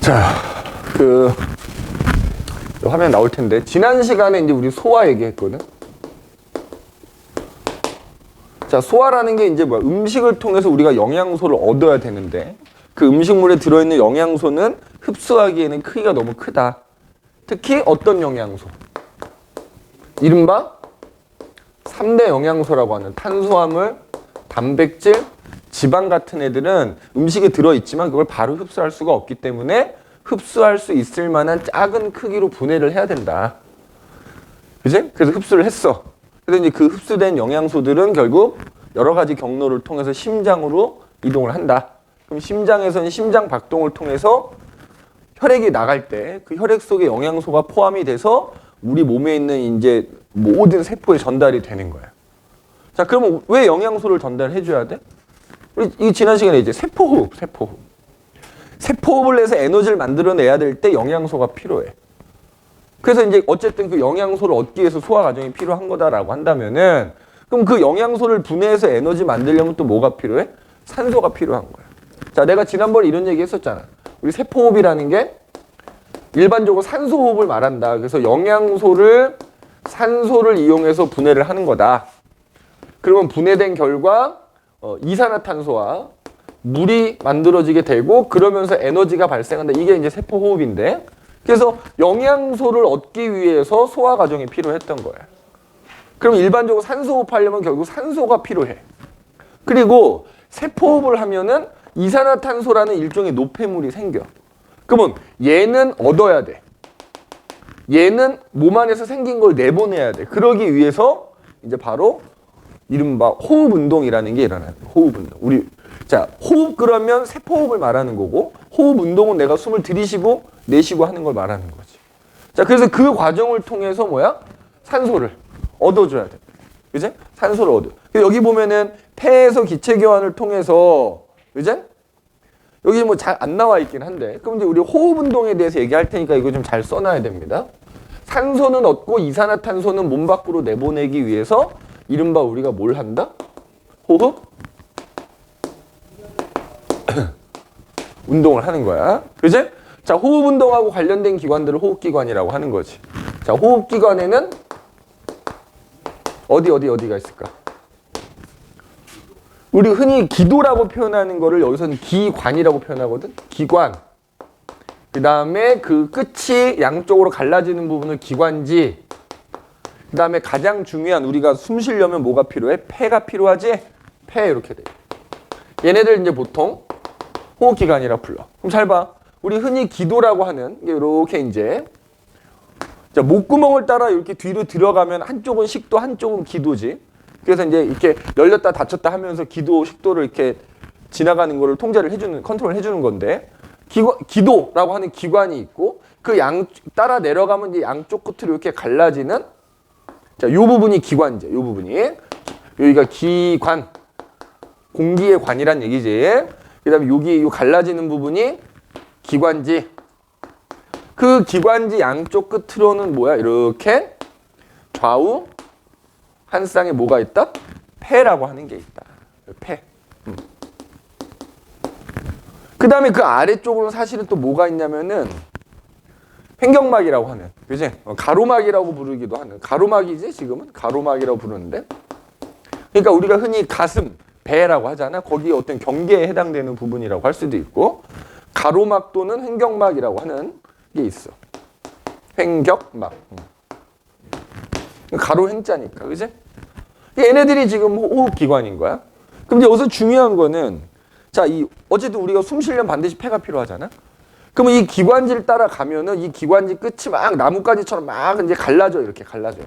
자, 화면 나올 텐데, 지난 시간에 이제 우리 소화 얘기했거든? 자, 소화라는 게 이제 뭐야? 음식을 통해서 우리가 영양소를 얻어야 되는데, 그 음식물에 들어있는 영양소는 흡수하기에는 크기가 너무 크다. 특히 어떤 영양소? 이른바 3대 영양소라고 하는 탄수화물, 단백질, 지방 같은 애들은 음식에 들어있지만 그걸 바로 흡수할 수가 없기 때문에 흡수할 수 있을 만한 작은 크기로 분해를 해야 된다. 그치? 그래서 흡수를 했어. 그래서 이제 그 흡수된 영양소들은 결국 여러 가지 경로를 통해서 심장으로 이동을 한다. 그럼 심장에서는 심장 박동을 통해서 혈액이 나갈 때 그 혈액 속에 영양소가 포함이 돼서 우리 몸에 있는 이제 모든 세포에 전달이 되는 거야. 자, 그러면 왜 영양소를 전달해 줘야 돼? 우리 이 지난 시간에 이제 세포호흡. 세포호흡을 해서 에너지를 만들어내야 될 때 영양소가 필요해. 그래서 이제 어쨌든 그 영양소를 얻기 위해서 소화 과정이 필요한 거다라고 한다면은 그럼 그 영양소를 분해해서 에너지 만들려면 또 뭐가 필요해? 산소가 필요한 거야. 자, 내가 지난번에 이런 얘기 했었잖아. 우리 세포호흡이라는 게 일반적으로 산소호흡을 말한다. 그래서 영양소를 산소를 이용해서 분해를 하는 거다. 그러면 분해된 결과 이산화탄소와 물이 만들어지게 되고 그러면서 에너지가 발생한다. 이게 이제 세포호흡인데 그래서 영양소를 얻기 위해서 소화 과정이 필요했던 거야. 그럼 일반적으로 산소호흡 하려면 결국 산소가 필요해. 그리고 세포호흡을 하면은 이산화탄소라는 일종의 노폐물이 생겨. 그러면 얘는 얻어야 돼. 얘는 몸 안에서 생긴 걸 내보내야 돼. 그러기 위해서 이제 바로 이른바 호흡 운동이라는 게 일어나요. 호흡 운동. 호흡 그러면 세포호흡을 말하는 거고 호흡 운동은 내가 숨을 들이쉬고 내쉬고 하는 걸 말하는 거지. 자, 그래서 그 과정을 통해서 뭐야? 산소를 얻어줘야 돼. 그지? 산소를 얻어. 여기 보면은 폐에서 기체 교환을 통해서 그지? 여기 뭐 잘 안 나와 있긴 한데 그럼 이제 우리 호흡 운동에 대해서 얘기할 테니까 이거 좀 잘 써놔야 됩니다. 산소는 얻고 이산화탄소는 몸 밖으로 내보내기 위해서 이른바 우리가 뭘 한다? 호흡 운동을 하는 거야. 그지? 자, 호흡 운동하고 관련된 기관들을 호흡기관이라고 하는 거지. 자, 호흡기관에는 어디가 있을까? 우리 흔히 기도라고 표현하는 거를 여기서는 기관이라고 표현하거든. 기관. 그 다음에 그 끝이 양쪽으로 갈라지는 부분을 기관지. 그 다음에 가장 중요한 우리가 숨 쉬려면 뭐가 필요해? 폐가 필요하지? 폐 이렇게 돼. 얘네들 이제 보통 호흡기관이라 불러. 그럼 잘 봐. 우리 흔히 기도라고 하는 게 이렇게 이제 자, 목구멍을 따라 이렇게 뒤로 들어가면 한쪽은 식도, 한쪽은 기도지. 그래서 이제 이렇게 열렸다 닫혔다 하면서 기도, 식도를 이렇게 지나가는 거를 통제를 해주는, 컨트롤 해주는 건데 기도라고 하는 기관이 있고 그 따라 내려가면 이제 양쪽 끝으로 이렇게 갈라지는 자, 요 부분이 기관이죠. 요 부분이. 여기가 기관. 공기의 관이란 얘기지. 그 다음에 여기 요 갈라지는 부분이 기관지. 그 기관지 양쪽 끝으로는 뭐야? 이렇게 좌우 한 쌍에 뭐가 있다? 폐라고 하는 게 있다. 폐. 그 다음에 그 아래쪽으로는 사실은 또 뭐가 있냐면은 횡격막이라고 하는, 그지? 가로막이라고 부르기도 하는, 가로막이지 지금은? 가로막이라고 부르는데 그러니까 우리가 흔히 가슴, 배라고 하잖아. 거기에 어떤 경계에 해당되는 부분이라고 할 수도 있고 가로막 또는 횡격막이라고 하는 게 있어. 횡격막. 가로 횡자니까, 그지? 얘네들이 지금 호흡기관인 거야. 그럼 이제 여기서 중요한 거는 자, 어쨌든 우리가 숨 쉬려면 반드시 폐가 필요하잖아. 그러면 이 기관지를 따라가면은 이 기관지 끝이 막 나뭇가지처럼 막 이제 갈라져. 이렇게 갈라져.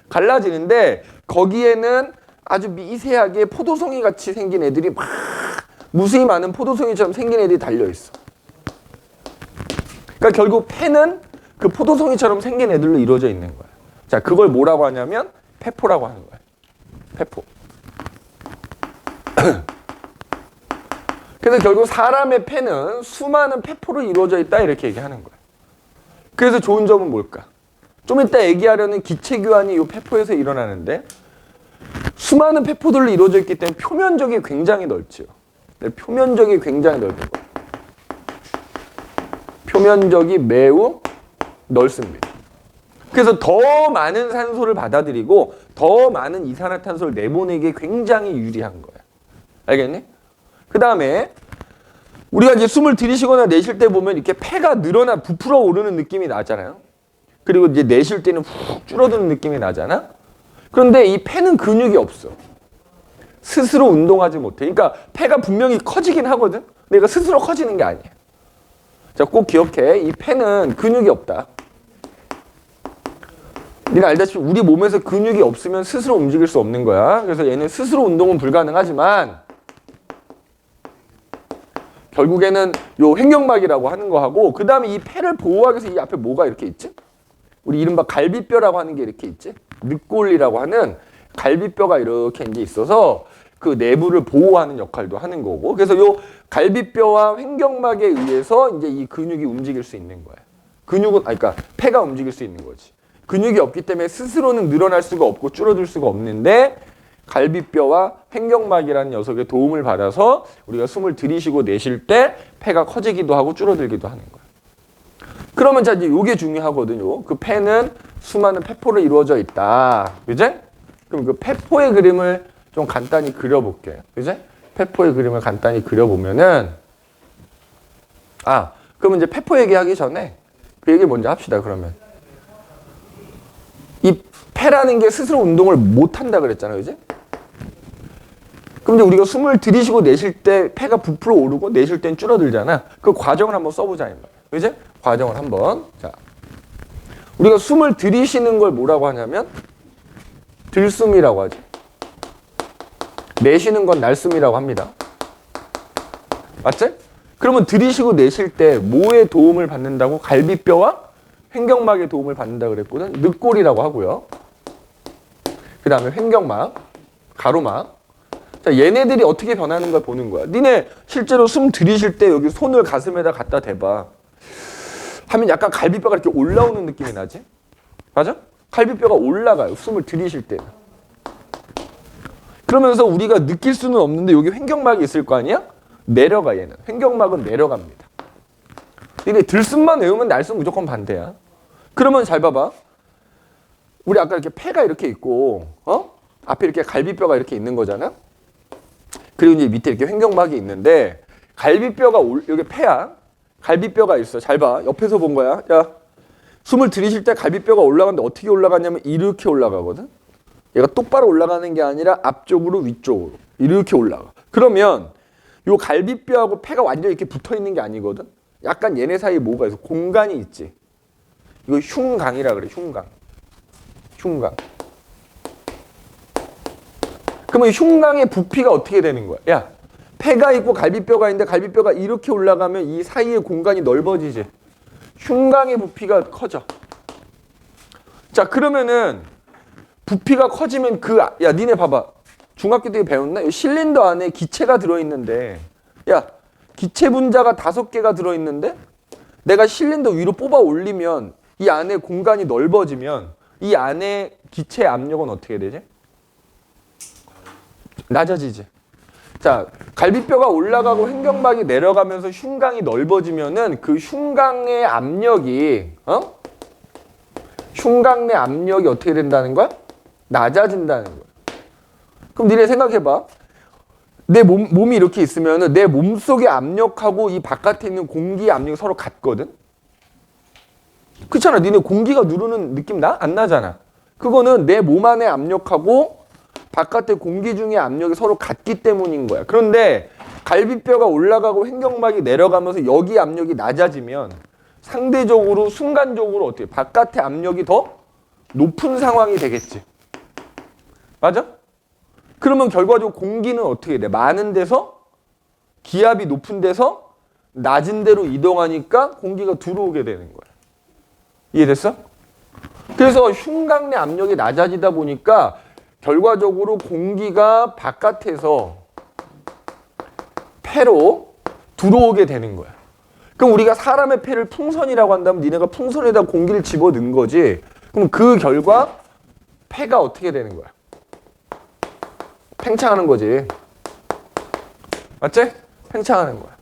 갈라지는데 거기에는 아주 미세하게 포도송이 같이 생긴 애들이 막 무수히 많은 포도송이처럼 생긴 애들이 달려있어. 그러니까 결국 폐는 그 포도송이처럼 생긴 애들로 이루어져 있는 거야. 자, 그걸 뭐라고 하냐면 폐포라고 하는 거야. 폐포. 그래서 결국 사람의 폐는 수많은 폐포로 이루어져 있다 이렇게 얘기하는 거야. 그래서 좋은 점은 뭘까? 좀 이따 얘기하려는 기체교환이 이 폐포에서 일어나는데 수많은 폐포들로 이루어져 있기 때문에 표면적이 굉장히 넓지요. 표면적이 굉장히 넓은 거예요. 표면적이 매우 넓습니다. 그래서 더 많은 산소를 받아들이고 더 많은 이산화탄소를 내보내기에 굉장히 유리한 거야. 알겠니? 그 다음에 우리가 이제 숨을 들이쉬거나 내쉴 때 보면 이렇게 폐가 늘어나 부풀어 오르는 느낌이 나잖아요. 그리고 이제 내쉴 때는 훅 줄어드는 느낌이 나잖아. 그런데 이 폐는 근육이 없어. 스스로 운동하지 못해. 그러니까 폐가 분명히 커지긴 하거든. 내가 스스로 커지는 게 아니야. 자, 꼭 기억해. 이 폐는 근육이 없다. 네가 알다시피 우리 몸에서 근육이 없으면 스스로 움직일 수 없는 거야. 그래서 얘는 스스로 운동은 불가능하지만 결국에는 요 횡격막이라고 하는 거 하고 그 다음에 이 폐를 보호하기 위해서 이 앞에 뭐가 이렇게 있지? 우리 이른바 갈비뼈라고 하는 게 이렇게 있지? 늑골이라고 하는 갈비뼈가 이렇게 이제 있어서 그 내부를 보호하는 역할도 하는 거고 그래서 요 갈비뼈와 횡격막에 의해서 이제 이 근육이 움직일 수 있는 거야. 근육은 그러니까 폐가 움직일 수 있는 거지. 근육이 없기 때문에 스스로는 늘어날 수가 없고 줄어들 수가 없는데 갈비뼈와 횡격막이라는 녀석의 도움을 받아서 우리가 숨을 들이쉬고 내쉴 때 폐가 커지기도 하고 줄어들기도 하는 거야. 그러면 자 이제 요게 중요하거든요. 그 폐는 수많은 폐포로 이루어져 있다. 그제? 그럼 그 폐포의 그림을 좀 간단히 그려볼게요. 그제? 폐포의 그림을 간단히 그려보면은 그러면 이제 폐포 얘기하기 전에 그 얘기 먼저 합시다. 그러면 이 폐라는 게 스스로 운동을 못 한다 그랬잖아요. 그제? 그럼 이제 우리가 숨을 들이쉬고 내쉴 때 폐가 부풀어 오르고 내쉴 땐 줄어들잖아. 그 과정을 한번 써보자. 이 말이야. 그제? 과정을 한번. 자, 우리가 숨을 들이쉬는 걸 뭐라고 하냐면 들숨이라고 하지. 내쉬는 건 날숨이라고 합니다. 맞지? 그러면 들이쉬고 내쉴 때 뭐의 도움을 받는다고? 갈비뼈와 횡격막의 도움을 받는다 그랬거든. 늑골이라고 하고요. 그 다음에 횡격막, 가로막. 자, 얘네들이 어떻게 변하는 걸 보는 거야. 니네 실제로 숨 들이쉴 때 여기 손을 가슴에다 갖다 대봐. 하면 약간 갈비뼈가 이렇게 올라오는 느낌이 나지? 맞아? 갈비뼈가 올라가요. 숨을 들이쉴 때는. 그러면서 우리가 느낄 수는 없는데 여기 횡격막이 있을 거 아니야? 내려가 얘는. 횡격막은 내려갑니다. 근데 들숨만 외우면 날숨 무조건 반대야. 그러면 잘 봐봐. 우리 아까 이렇게 폐가 이렇게 있고 앞에 이렇게 갈비뼈가 이렇게 있는 거잖아. 그리고 이제 밑에 이렇게 횡격막이 있는데 갈비뼈가 여기 폐야. 갈비뼈가 있어. 잘 봐. 옆에서 본 거야. 야, 숨을 들이쉴 때 갈비뼈가 올라가는데 어떻게 올라가냐면 이렇게 올라가거든. 얘가 똑바로 올라가는 게 아니라 앞쪽으로 위쪽으로 이렇게 올라가. 그러면 요 갈비뼈하고 폐가 완전히 이렇게 붙어 있는 게 아니거든. 약간 얘네 사이에 뭐가 있어? 공간이 있지. 이거 흉강이라 그래. 흉강. 흉강. 그러면 이 흉강의 부피가 어떻게 되는 거야? 야, 폐가 있고 갈비뼈가 있는데 갈비뼈가 이렇게 올라가면 이 사이의 공간이 넓어지지. 흉강의 부피가 커져. 자, 그러면은 부피가 커지면 야, 니네 봐봐. 중학교 때 배웠나? 실린더 안에 기체가 들어있는데, 야, 기체 분자가 5개가 들어있는데, 내가 실린더 위로 뽑아 올리면 이 안에 공간이 넓어지면 이 안에 기체 압력은 어떻게 되지? 낮아지지. 자, 갈비뼈가 올라가고 횡격막이 내려가면서 흉강이 넓어지면은 그 흉강의 압력이, 흉강 내 압력이 어떻게 된다는 거야? 낮아진다는 거야. 그럼 니네 생각해봐. 내 몸이 이렇게 있으면은 내 몸속의 압력하고 이 바깥에 있는 공기의 압력이 서로 같거든? 그렇잖아. 니네 공기가 누르는 느낌 나? 안 나잖아. 그거는 내 몸 안의 압력하고 바깥의 공기 중의 압력이 서로 같기 때문인 거야. 그런데 갈비뼈가 올라가고 횡격막이 내려가면서 여기 압력이 낮아지면 상대적으로 순간적으로 어떻게 바깥의 압력이 더 높은 상황이 되겠지. 맞아? 그러면 결과적으로 공기는 어떻게 돼? 많은 데서 기압이 높은 데서 낮은 데로 이동하니까 공기가 들어오게 되는 거야. 이해됐어? 그래서 흉강 내 압력이 낮아지다 보니까 결과적으로 공기가 바깥에서 폐로 들어오게 되는 거야. 그럼 우리가 사람의 폐를 풍선이라고 한다면 니네가 풍선에다 공기를 집어넣은 거지. 그럼 그 결과 폐가 어떻게 되는 거야? 팽창하는 거지. 맞지? 팽창하는 거야.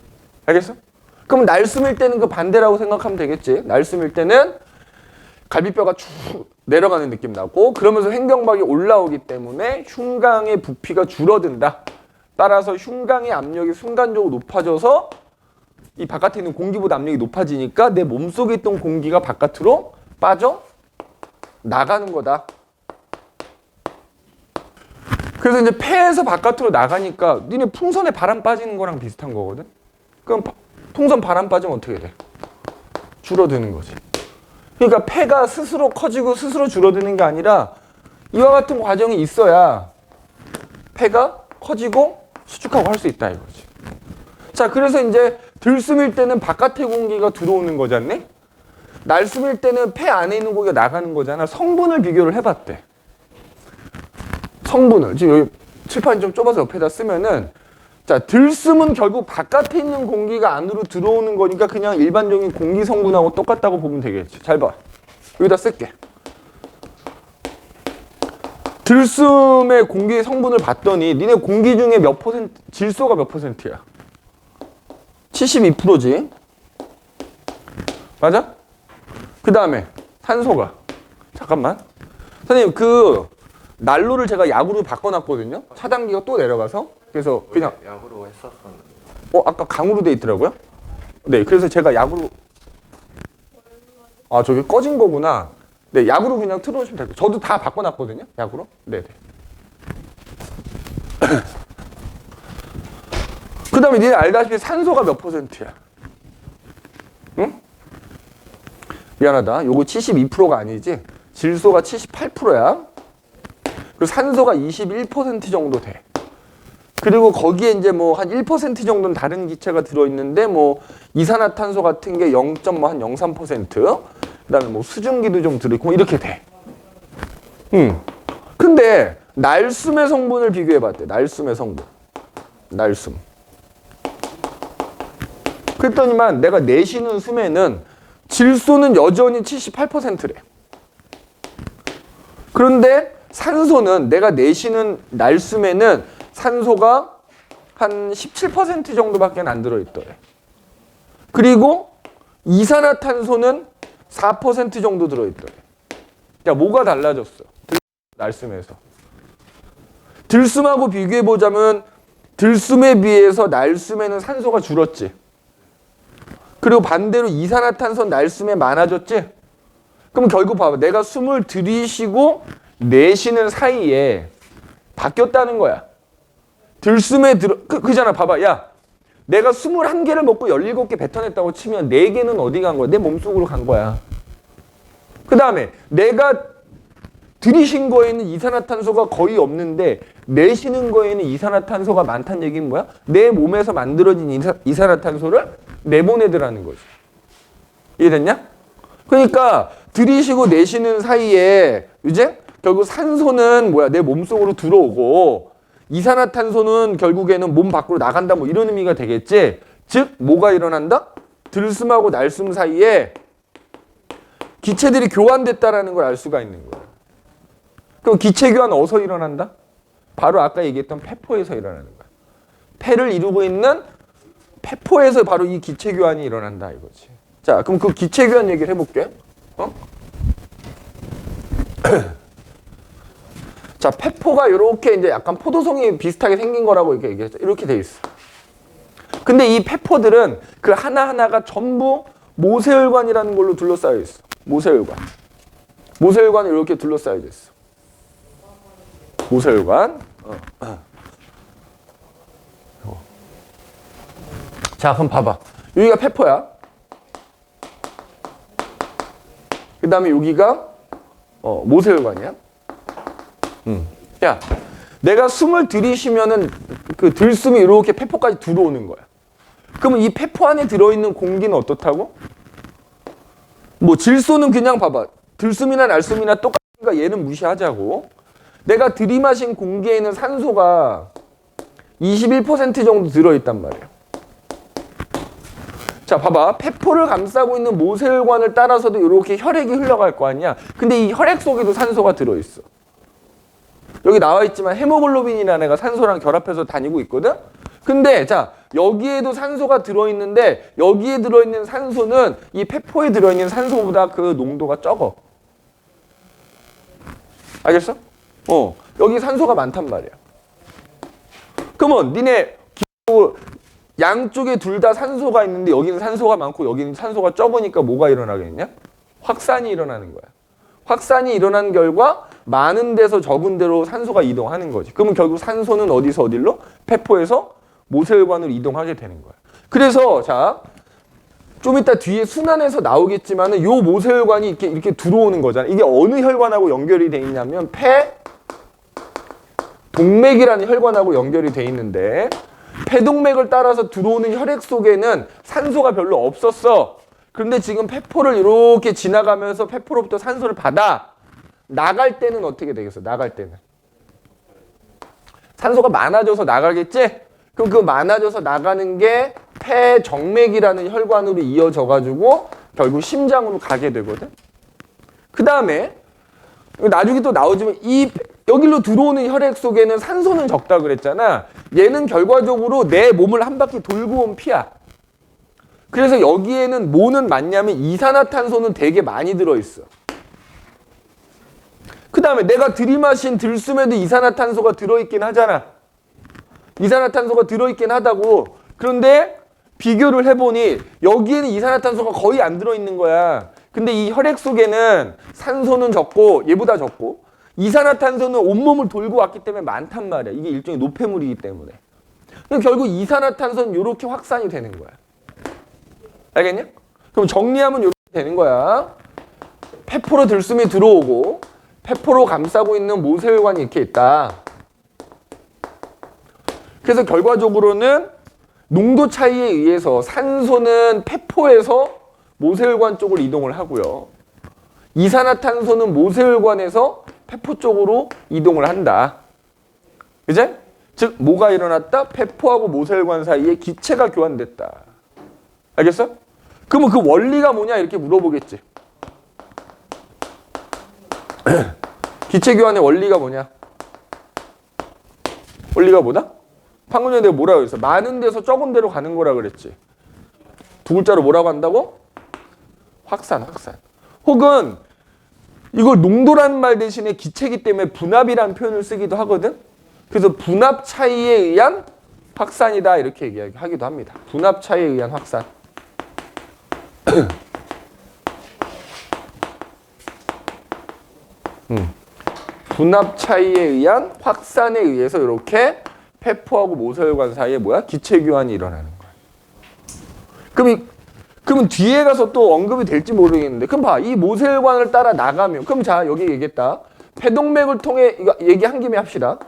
알겠어? 그럼 날숨일 때는 그 반대라고 생각하면 되겠지. 날숨일 때는 갈비뼈가 쭉 내려가는 느낌 나고 그러면서 횡격막이 올라오기 때문에 흉곽의 부피가 줄어든다. 따라서 흉곽의 압력이 순간적으로 높아져서 이 바깥에 있는 공기보다 압력이 높아지니까 내 몸속에 있던 공기가 바깥으로 빠져 나가는 거다. 그래서 이제 폐에서 바깥으로 나가니까 니네 풍선에 바람 빠지는 거랑 비슷한 거거든. 그럼 풍선 바람 빠지면 어떻게 돼? 줄어드는 거지. 그러니까 폐가 스스로 커지고 스스로 줄어드는 게 아니라 이와 같은 과정이 있어야 폐가 커지고 수축하고 할 수 있다 이거지. 자, 그래서 이제 들숨일 때는 바깥의 공기가 들어오는 거잖니? 날숨일 때는 폐 안에 있는 공기가 나가는 거잖아. 성분을 비교를 해봤대. 성분을. 지금 여기 칠판이 좀 좁아서 옆에다 쓰면은 자, 들숨은 결국 바깥에 있는 공기가 안으로 들어오는 거니까 그냥 일반적인 공기 성분하고 똑같다고 보면 되겠지. 잘 봐. 여기다 쓸게. 들숨의 공기 성분을 봤더니 니네 공기 중에 몇 퍼센트, 질소가 몇 퍼센트야? 72%지. 맞아? 그 다음에 산소가. 잠깐만. 선생님, 그 난로를 제가 약으로 바꿔놨거든요. 차단기가 또 내려가서. 그래서 그냥 약으로 했었었는데. 아까 강으로 돼 있더라고요. 네, 그래서 제가 약으로 저기 꺼진 거구나. 네, 약으로 그냥 틀어주시면 될 거예요. 저도 다 바꿔놨거든요. 약으로. 네, 네. 그 다음에 니네 알다시피 산소가 몇 퍼센트야? 응? 미안하다. 요거 72%가 아니지. 질소가 78%야. 그리고 산소가 21% 정도 돼. 그리고 거기에 이제 뭐 한 1% 정도는 다른 기체가 들어있는데 뭐 이산화탄소 같은 게 0.03%, 그다음에 뭐 수증기도 좀 들어있고 뭐 이렇게 돼. 근데 날숨의 성분을 비교해봤대. 날숨의 성분. 날숨. 그랬더니만 내가 내쉬는 숨에는 질소는 여전히 78%래. 그런데 산소는 내가 내쉬는 날숨에는 산소가 한 17% 정도밖에 안 들어있더래. 그리고 이산화탄소는 4% 정도 들어있더래. 야, 뭐가 달라졌어? 날숨에서. 들숨하고 비교해보자면 들숨에 비해서 날숨에는 산소가 줄었지. 그리고 반대로 이산화탄소는 날숨에 많아졌지. 그럼 결국 봐봐. 내가 숨을 들이쉬고 내쉬는 사이에 바뀌었다는 거야. 들숨에 그잖아. 봐봐. 야, 내가 21개를 먹고 17개 뱉어냈다고 치면 4개는 어디 간 거야? 내 몸속으로 간 거야. 그 다음에 내가 들이신 거에는 이산화탄소가 거의 없는데 내쉬는 거에는 이산화탄소가 많다는 얘기는 뭐야? 내 몸에서 만들어진 이산화탄소를 내보내더라는 거지. 이해됐냐? 그러니까 들이쉬고 내쉬는 사이에 이제 결국 산소는 뭐야? 내 몸속으로 들어오고 이산화탄소는 결국에는 몸 밖으로 나간다 뭐 이런 의미가 되겠지. 즉 뭐가 일어난다? 들숨하고 날숨 사이에 기체들이 교환됐다라는 걸 알 수가 있는 거야. 그럼 기체 교환 어디서 일어난다? 바로 아까 얘기했던 폐포에서 일어나는 거야. 폐를 이루고 있는 폐포에서 바로 이 기체 교환이 일어난다 이거지. 자, 그럼 그 기체 교환 얘기를 해볼게. 자, 폐포가 이렇게 이제 약간 포도송이 비슷하게 생긴 거라고 이렇게 얘기했죠. 이렇게 돼 있어. 근데 이 폐포들은 그 하나하나가 전부 모세혈관이라는 걸로 둘러싸여 있어. 모세혈관. 모세혈관이 이렇게 둘러싸여 있어. 모세혈관. 자, 그럼 봐봐. 여기가 폐포야. 그 다음에 여기가 모세혈관이야. 야, 내가 숨을 들이쉬면은 그 들숨이 이렇게 폐포까지 들어오는 거야. 그러면 이 폐포 안에 들어있는 공기는 어떻다고? 뭐 질소는 그냥 봐봐. 들숨이나 날숨이나 똑같으니까 얘는 무시하자고. 내가 들이마신 공기에는 산소가 21% 정도 들어있단 말이야. 자, 봐봐. 폐포를 감싸고 있는 모세혈관을 따라서도 이렇게 혈액이 흘러갈 거 아니야. 근데 이 혈액 속에도 산소가 들어있어. 여기 나와 있지만 헤모글로빈이라는 애가 산소랑 결합해서 다니고 있거든. 근데 자 여기에도 산소가 들어있는데 여기에 들어있는 산소는 이 폐포에 들어있는 산소보다 그 농도가 적어. 알겠어? 여기 산소가 많단 말이야. 그러면 니네 양쪽에 둘 다 산소가 있는데 여기는 산소가 많고 여기는 산소가 적으니까 뭐가 일어나겠냐? 확산이 일어나는 거야. 확산이 일어난 결과 많은 데서 적은 데로 산소가 이동하는 거지. 그러면 결국 산소는 어디서 어디로? 폐포에서 모세혈관으로 이동하게 되는 거야. 그래서 자, 좀 이따 뒤에 순환에서 나오겠지만은 요 모세혈관이 이렇게 들어오는 거잖아. 이게 어느 혈관하고 연결이 돼 있냐면 폐동맥이라는 혈관하고 연결이 돼 있는데 폐동맥을 따라서 들어오는 혈액 속에는 산소가 별로 없었어. 그런데 지금 폐포를 이렇게 지나가면서 폐포로부터 산소를 받아 나갈 때는 어떻게 되겠어? 나갈 때는 산소가 많아져서 나가겠지? 그럼 그 많아져서 나가는 게 폐정맥이라는 혈관으로 이어져 가지고 결국 심장으로 가게 되거든. 그 다음에 나중에 또 나오지만 여기로 들어오는 혈액 속에는 산소는 적다 그랬잖아. 얘는 결과적으로 내 몸을 한 바퀴 돌고 온 피야. 그래서 여기에는 뭐는 많냐면 이산화탄소는 되게 많이 들어있어. 그 다음에 내가 들이마신 들숨에도 이산화탄소가 들어있긴 하잖아. 이산화탄소가 들어있긴 하다고. 그런데 비교를 해보니 여기에는 이산화탄소가 거의 안 들어있는 거야. 근데 이 혈액 속에는 산소는 적고 얘보다 적고 이산화탄소는 온몸을 돌고 왔기 때문에 많단 말이야. 이게 일종의 노폐물이기 때문에. 결국 이산화탄소는 이렇게 확산이 되는 거야. 알겠냐? 그럼 정리하면 이렇게 되는 거야. 폐포로 들숨이 들어오고 폐포로 감싸고 있는 모세혈관이 이렇게 있다. 그래서 결과적으로는 농도 차이에 의해서 산소는 폐포에서 모세혈관 쪽으로 이동을 하고요. 이산화탄소는 모세혈관에서 폐포 쪽으로 이동을 한다. 그제? 즉 뭐가 일어났다? 폐포하고 모세혈관 사이에 기체가 교환됐다. 알겠어? 그러면 그 원리가 뭐냐 이렇게 물어보겠지. 기체 교환의 원리가 뭐냐? 원리가 뭐다? 방금 전에 내가 뭐라고 했어? 많은 데서 적은 데로 가는 거라 그랬지. 두 글자로 뭐라고 한다고? 확산. 혹은 이걸 농도라는 말 대신에 기체이기 때문에 분압이라는 표현을 쓰기도 하거든. 그래서 분압 차이에 의한 확산이다 이렇게 얘기하기도 합니다. 분압 차이에 의한 확산. 분압 차이에 의한 확산에 의해서 이렇게 폐포하고 모세혈관 사이에 뭐야? 기체 교환이 일어나는 거야. 그러면 뒤에 가서 또 언급이 될지 모르겠는데, 그럼 봐, 이 모세혈관을 따라 나가면, 그럼 자 여기 얘기했다. 폐동맥을 통해 이거 얘기한 김에 합시다.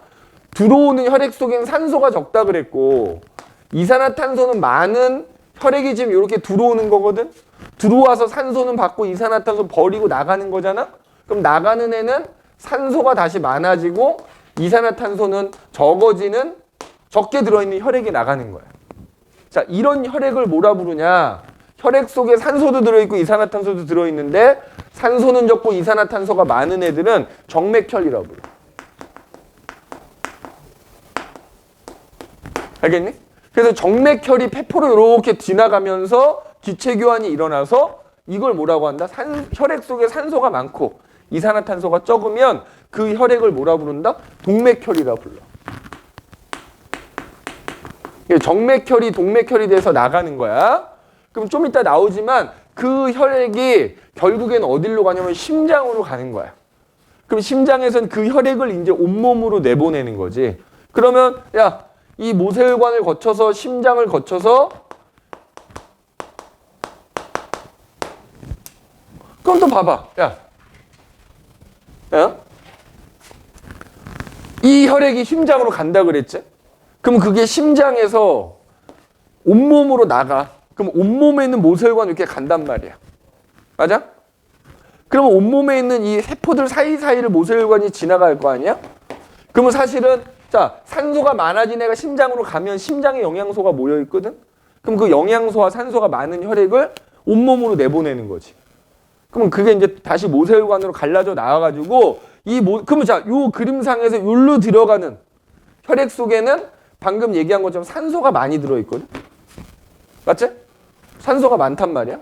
들어오는 혈액 속엔 산소가 적다 그랬고 이산화탄소는 많은 혈액이 지금 이렇게 들어오는 거거든. 들어와서 산소는 받고 이산화탄소 버리고 나가는 거잖아. 그럼 나가는 애는 산소가 다시 많아지고 이산화탄소는 적어지는 적게 들어있는 혈액이 나가는 거야. 자, 이런 혈액을 뭐라 부르냐? 혈액 속에 산소도 들어있고 이산화탄소도 들어있는데 산소는 적고 이산화탄소가 많은 애들은 정맥혈이라고 불러. 알겠니? 그래서 정맥혈이 폐포로 이렇게 지나가면서 기체 교환이 일어나서 이걸 뭐라고 한다? 혈액 속에 산소가 많고 이산화탄소가 적으면 그 혈액을 뭐라 부른다? 동맥혈이라 불러. 정맥혈이 동맥혈이 돼서 나가는 거야. 그럼 좀 이따 나오지만 그 혈액이 결국엔 어디로 가냐면 심장으로 가는 거야. 그럼 심장에선 그 혈액을 이제 온몸으로 내보내는 거지. 그러면 야, 이 모세혈관을 거쳐서 심장을 거쳐서 그럼 또 봐봐. 야, 이 혈액이 심장으로 간다 그랬지? 그럼 그게 심장에서 온몸으로 나가. 그럼 온몸에 있는 모세혈관 이렇게 간단 말이야. 맞아? 그러면 온몸에 있는 이 세포들 사이사이를 모세혈관이 지나갈 거 아니야? 그러면 사실은 자, 산소가 많아진 애가 심장으로 가면 심장에 영양소가 모여 있거든? 그럼 그 영양소와 산소가 많은 혈액을 온몸으로 내보내는 거지. 그러면 그게 이제 다시 모세혈관으로 갈라져 나와가지고 그러면 자, 요 그림상에서 요로 들어가는 혈액 속에는 방금 얘기한 것처럼 산소가 많이 들어있거든. 맞지? 산소가 많단 말이야.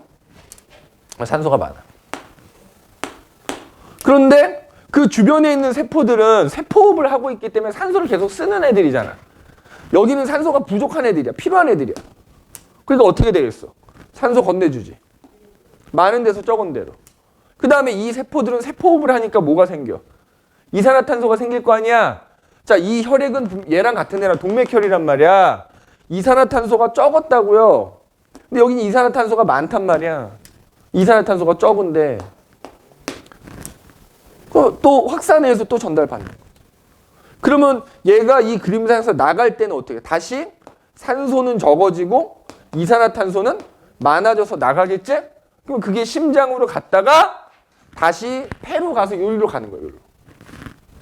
산소가 많아. 그런데 그 주변에 있는 세포들은 세포호흡을 하고 있기 때문에 산소를 계속 쓰는 애들이잖아. 여기는 산소가 부족한 애들이야. 필요한 애들이야. 그러니까 어떻게 되겠어? 산소 건네주지. 많은 데서 적은 데로. 그 다음에 이 세포들은 세포호흡을 하니까 뭐가 생겨? 이산화탄소가 생길 거 아니야? 자, 이 혈액은 얘랑 같은 애랑 동맥혈이란 말이야. 이산화탄소가 적었다고요. 근데 여기는 이산화탄소가 많단 말이야. 이산화탄소가 적은데 또 확산해서 또 전달받는 거야. 그러면 얘가 이 그림상에서 나갈 때는 어떻게 해? 다시 산소는 적어지고 이산화탄소는 많아져서 나가겠지? 그럼 그게 심장으로 갔다가 다시 폐로 가서 여기로 가는 거예요. 여기로.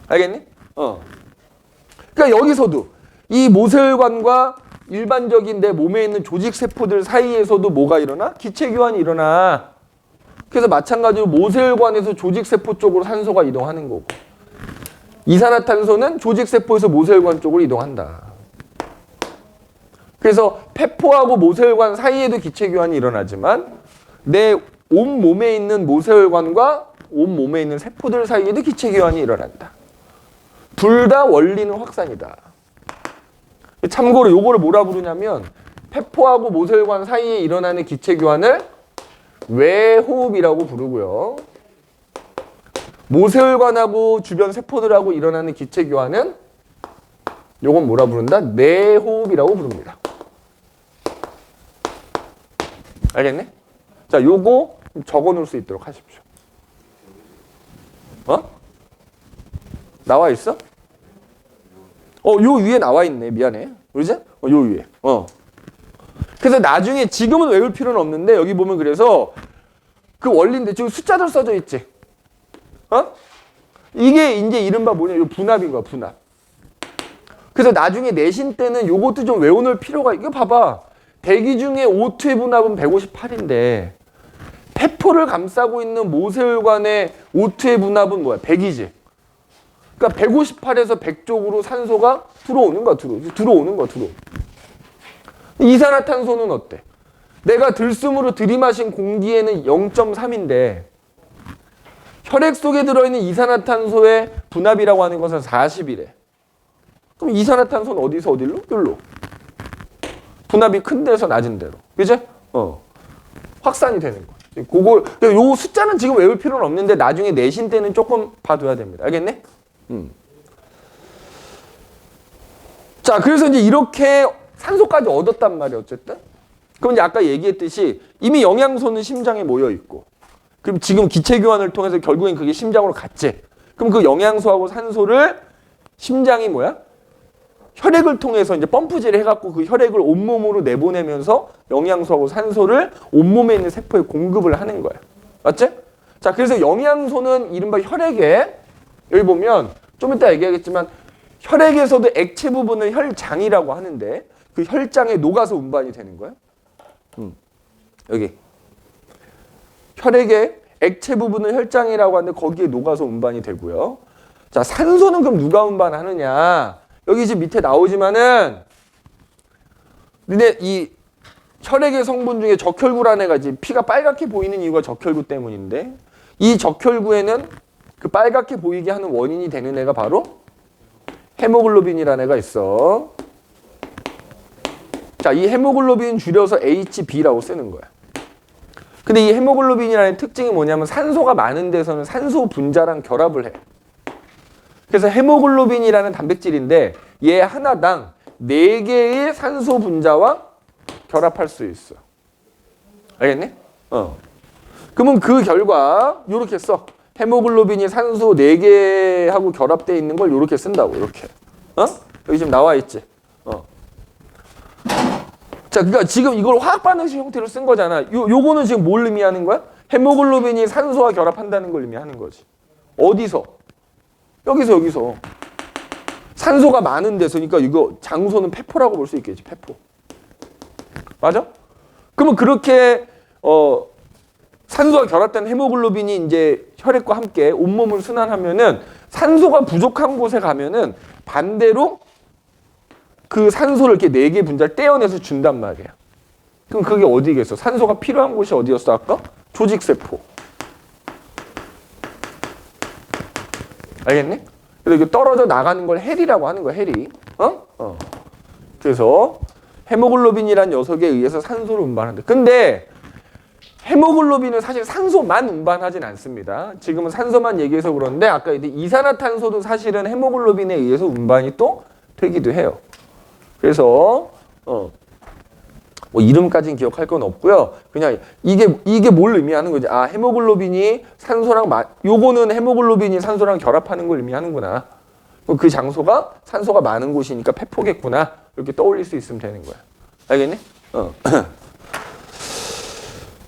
알겠니? 그러니까 여기서도 이 모세혈관과 일반적인 내 몸에 있는 조직 세포들 사이에서도 뭐가 일어나? 기체 교환이 일어나. 그래서 마찬가지로 모세혈관에서 조직 세포 쪽으로 산소가 이동하는 거고, 이산화탄소는 조직 세포에서 모세혈관 쪽으로 이동한다. 그래서 폐포하고 모세혈관 사이에도 기체 교환이 일어나지만 내 온 몸에 있는 모세혈관과 온 몸에 있는 세포들 사이에도 기체 교환이 일어난다. 둘 다 원리는 확산이다. 참고로 요거를 뭐라 부르냐면 폐포하고 모세혈관 사이에 일어나는 기체 교환을 외호흡이라고 부르고요. 모세혈관하고 주변 세포들하고 일어나는 기체 교환은 요건 뭐라 부른다? 내호흡이라고 부릅니다. 알겠네? 자, 요거 적어 놓을 수 있도록 하십시오. 나와 있어? 요 위에 나와 있네. 미안해. 그러지? 요 위에. 그래서 나중에 지금은 외울 필요는 없는데 여기 보면 그래서 그 원리인데 지금 숫자들 써져 있지. 이게 이제 이른바 뭐냐? 요 분압인 거야, 분압. 그래서 나중에 내신 때는 요것도 좀 외워놓을 필요가, 이거 봐봐. 대기 중에 O2의 분압은 158인데 폐포를 감싸고 있는 모세혈관의 O2의 분압은 뭐야? 100이지. 그러니까 158에서 100 쪽으로 산소가 들어오는 거야, 들어오는 거야. 이산화탄소는 어때? 내가 들숨으로 들이마신 공기에는 0.3인데 혈액 속에 들어있는 이산화탄소의 분압이라고 하는 것은 40이래. 그럼 이산화탄소는 어디서 어디로? 여기로. 분압이 큰 데서 낮은 데로. 그죠? 확산이 되는 거야. 그걸, 요 숫자는 지금 외울 필요는 없는데 나중에 내신 때는 조금 봐둬야 됩니다. 알겠네? 자, 그래서 이제 이렇게 산소까지 얻었단 말이야, 어쨌든. 그럼 이제 아까 얘기했듯이 이미 영양소는 심장에 모여 있고, 그럼 지금 기체 교환을 통해서 결국엔 그게 심장으로 갔지. 그럼 그 영양소하고 산소를 심장이 뭐야? 혈액을 통해서 이제 펌프질을 해갖고 그 혈액을 온몸으로 내보내면서 영양소하고 산소를 온몸에 있는 세포에 공급을 하는 거야. 맞지? 자, 그래서 영양소는 이른바 혈액에, 여기 보면 좀 이따 얘기하겠지만 혈액에서도 액체 부분을 혈장이라고 하는데 그 혈장에 녹아서 운반이 되는 거야. 여기. 혈액의 액체 부분은 혈장이라고 하는데 거기에 녹아서 운반이 되고요. 자, 산소는 그럼 누가 운반하느냐? 여기 지금 밑에 나오지만은 근데 이 혈액의 성분 중에 적혈구라는 애가 지금 피가 빨갛게 보이는 이유가 적혈구 때문인데 이 적혈구에는 그 빨갛게 보이게 하는 원인이 되는 애가 바로 헤모글로빈이라는 애가 있어. 자, 이 헤모글로빈 줄여서 HB라고 쓰는 거야. 근데 이 헤모글로빈이라는 특징이 뭐냐면 산소가 많은 데서는 산소 분자랑 결합을 해. 그래서 헤모글로빈이라는 단백질인데 얘 하나당 4개의 산소 분자와 결합할 수 있어. 알겠니? 그러면 그 결과 요렇게 써. 헤모글로빈이 산소 4개하고 결합되어 있는 걸 요렇게 쓴다고. 이렇게. 여기 지금 나와 있지. 자, 그러니까 지금 이걸 화학 반응식 형태로 쓴 거잖아. 요거는 지금 뭘 의미하는 거야? 헤모글로빈이 산소와 결합한다는 걸 의미하는 거지. 어디서? 여기서. 산소가 많은 데서. 그러니까 이거 장소는 폐포라고 볼 수 있겠지. 폐포. 맞아? 그러면 그렇게 산소와 결합된 헤모글로빈이 이제 혈액과 함께 온몸을 순환하면은 산소가 부족한 곳에 가면은 반대로 그 산소를 이렇게 4개 분자를 떼어내서 준단 말이야. 그럼 그게 어디겠어? 산소가 필요한 곳이 어디였어 아까? 조직세포. 알겠니? 그래서 이게 떨어져 나가는 걸 헬이라고 하는 거야, 헬이. 그래서 헤모글로빈이란 녀석에 의해서 산소를 운반한다. 근데 헤모글로빈은 사실 산소만 운반하진 않습니다. 지금은 산소만 얘기해서 그런데 아까 이산화탄소도 사실은 헤모글로빈에 의해서 운반이 또 되기도 해요. 그래서 뭐 이름까지는 기억할 건 없고요. 그냥 이게 뭘 의미하는 거지? 아, 헤모글로빈이 산소랑 요거는 헤모글로빈이 산소랑 결합하는 걸 의미하는구나. 그 장소가 산소가 많은 곳이니까 폐포겠구나. 이렇게 떠올릴 수 있으면 되는 거야. 알겠니?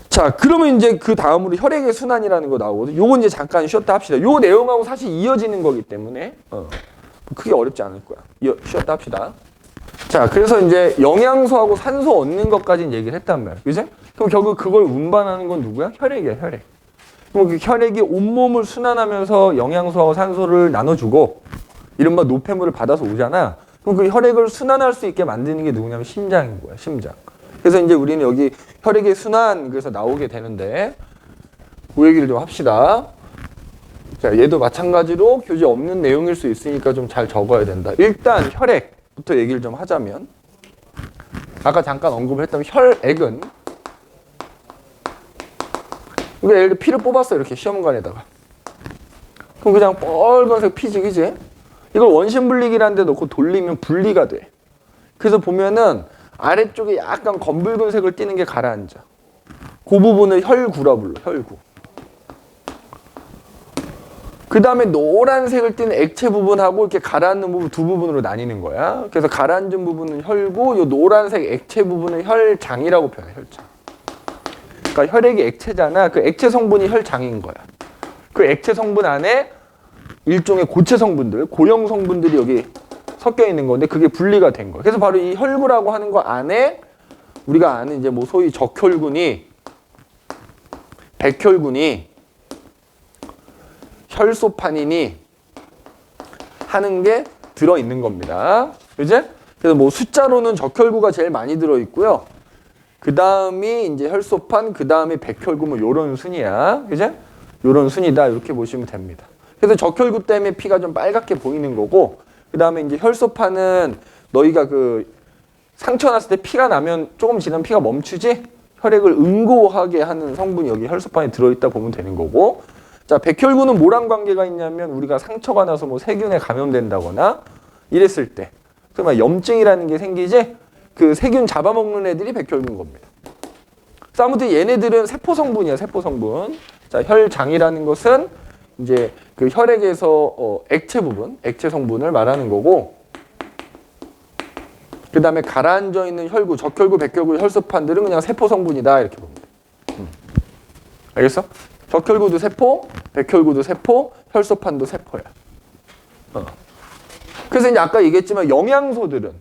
자, 그러면 이제 그 다음으로 혈액의 순환이라는 거 나오거든. 요건 이제 잠깐 쉬었다 합시다. 요 내용하고 사실 이어지는 거기 때문에 크게 어렵지 않을 거야. 쉬었다 합시다. 자, 그래서 이제 영양소하고 산소 얻는 것까지는 얘기를 했단 말이야. 그지? 그럼 결국 그걸 운반하는 건 누구야? 혈액이야, 혈액. 그럼 그 혈액이 온몸을 순환하면서 영양소하고 산소를 나눠주고 이른바 노폐물을 받아서 오잖아. 그럼 그 혈액을 순환할 수 있게 만드는 게 누구냐면 심장인 거야, 심장. 그래서 이제 우리는 여기 혈액의 순환 그래서 나오게 되는데 그 얘기를 좀 합시다. 자, 얘도 마찬가지로 교재 없는 내용일 수 있으니까 좀 잘 적어야 된다. 일단 혈액부터 얘기를 좀 하자면 아까 잠깐 언급을 했던 혈액은 우리가 예를 들어 피를 뽑았어 이렇게 시험관에다가 그럼 그냥 빨간색 피지 그지? 이걸 원심분리기라는 데 넣고 돌리면 분리가 돼. 그래서 보면은 아래쪽에 약간 검붉은 색을 띠는 게 가라앉아. 그 부분을 혈구라 불러, 혈구. 그 다음에 노란색을 띠는 액체 부분하고 이렇게 가라앉는 부분 두 부분으로 나뉘는 거야. 그래서 가라앉은 부분은 혈구, 요 노란색 액체 부분은 혈장이라고 표현해, 혈장. 그러니까 혈액이 액체잖아. 그 액체 성분이 혈장인 거야. 그 액체 성분 안에 일종의 고체 성분들, 고형 성분들이 여기 섞여 있는 건데 그게 분리가 된 거예요. 그래서 바로 이 혈구라고 하는 거 안에 우리가 아는 이제 뭐 소위 적혈군이, 백혈군이, 혈소판인이 하는 게 들어 있는 겁니다. 그죠? 그래서 뭐 숫자로는 적혈구가 제일 많이 들어 있고요. 그 다음이 이제 혈소판, 그 다음에 백혈구 뭐 요런 순이야. 그죠? 요런 순이다. 이렇게 보시면 됩니다. 그래서 적혈구 때문에 피가 좀 빨갛게 보이는 거고 그 다음에 이제 혈소판은 너희가 그 상처 났을 때 피가 나면 조금 지나면 피가 멈추지? 혈액을 응고하게 하는 성분이 여기 혈소판에 들어있다 보면 되는 거고 자, 백혈구는 뭐랑 관계가 있냐면 우리가 상처가 나서 뭐 세균에 감염된다거나 이랬을 때 그러면 염증이라는 게 생기지? 그 세균 잡아먹는 애들이 백혈구인 겁니다. 그래서 아무튼 얘네들은 세포 성분이야, 세포 성분. 자, 혈장이라는 것은 이제 그 혈액에서 액체 부분, 액체 성분을 말하는 거고 그 다음에 가라앉아 있는 혈구, 적혈구, 백혈구, 혈소판들은 그냥 세포 성분이다 이렇게 봅니다. 알겠어? 적혈구도 세포, 백혈구도 세포, 혈소판도 세포야. 그래서 이제 아까 얘기했지만 영양소들은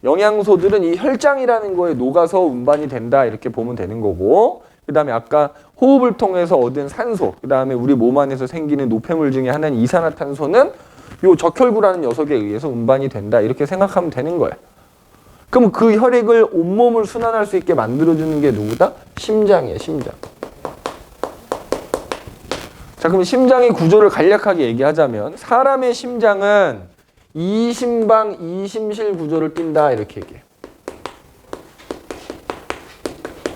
이 혈장이라는 거에 녹아서 운반이 된다 이렇게 보면 되는 거고 그 다음에 아까 호흡을 통해서 얻은 산소, 그 다음에 우리 몸 안에서 생기는 노폐물 중에 하나인 이산화탄소는 요 적혈구라는 녀석에 의해서 운반이 된다 이렇게 생각하면 되는 거야. 그럼 그 혈액을 온몸을 순환할 수 있게 만들어주는 게 누구다? 심장이에요, 심장. 자, 그럼 심장의 구조를 간략하게 얘기하자면 사람의 심장은 이심방 이심실 구조를 띈다 이렇게 얘기해요.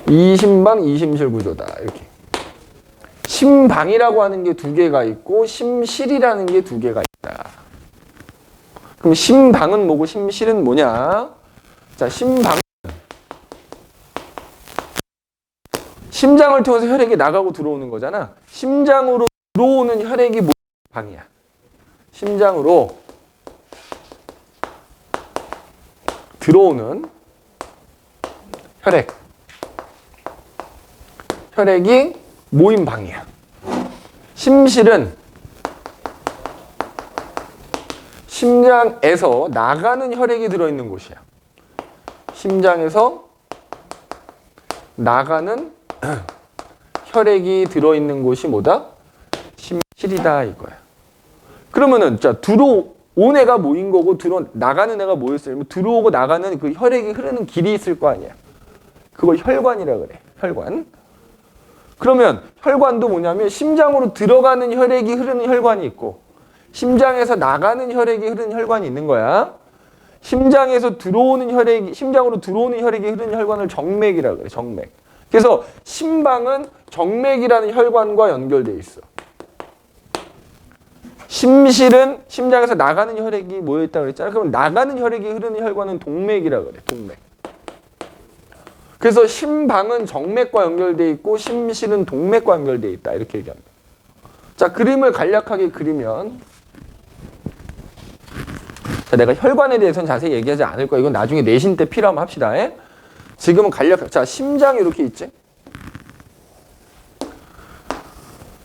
이심방 이심실 구조다 이렇게. 심방이라고 하는 게 2개가 있고 심실이라는 게 2개가 있다. 그럼 심방은 뭐고 심실은 뭐냐? 자, 심장을 통해서 혈액이 나가고 들어오는 거잖아. 심장으로 들어오는 혈액이 뭐 방이야. 심장으로 들어오는 혈액이 모인 방이야. 심실은 심장에서 나가는 혈액이 들어있는 곳이야. 심장에서 나가는 혈액이 들어있는 곳이 뭐다? 심실이다 이거야. 그러면은 자 온 애가 모인 거고 나가는 애가 모였어요. 들어오고 나가는 그 혈액이 흐르는 길이 있을 거 아니야. 그걸 혈관이라 그래. 혈관. 그러면 혈관도 뭐냐면 심장으로 들어가는 혈액이 흐르는 혈관이 있고 심장에서 나가는 혈액이 흐르는 혈관이 있는 거야. 심장으로 들어오는 혈액이 흐르는 혈관을 정맥이라 그래. 정맥. 그래서 심방은 정맥이라는 혈관과 연결돼 있어. 심실은 심장에서 나가는 혈액이 모여있다고 그랬잖아. 그럼 나가는 혈액이 흐르는 혈관은 동맥이라 그래. 동맥. 그래서 심방은 정맥과 연결돼 있고 심실은 동맥과 연결돼 있다. 이렇게 얘기합니다. 자, 그림을 간략하게 그리면 자, 내가 혈관에 대해서는 자세히 얘기하지 않을 거야. 이건 나중에 내신 때 필요하면 합시다. 지금은 자, 심장이 이렇게 있지?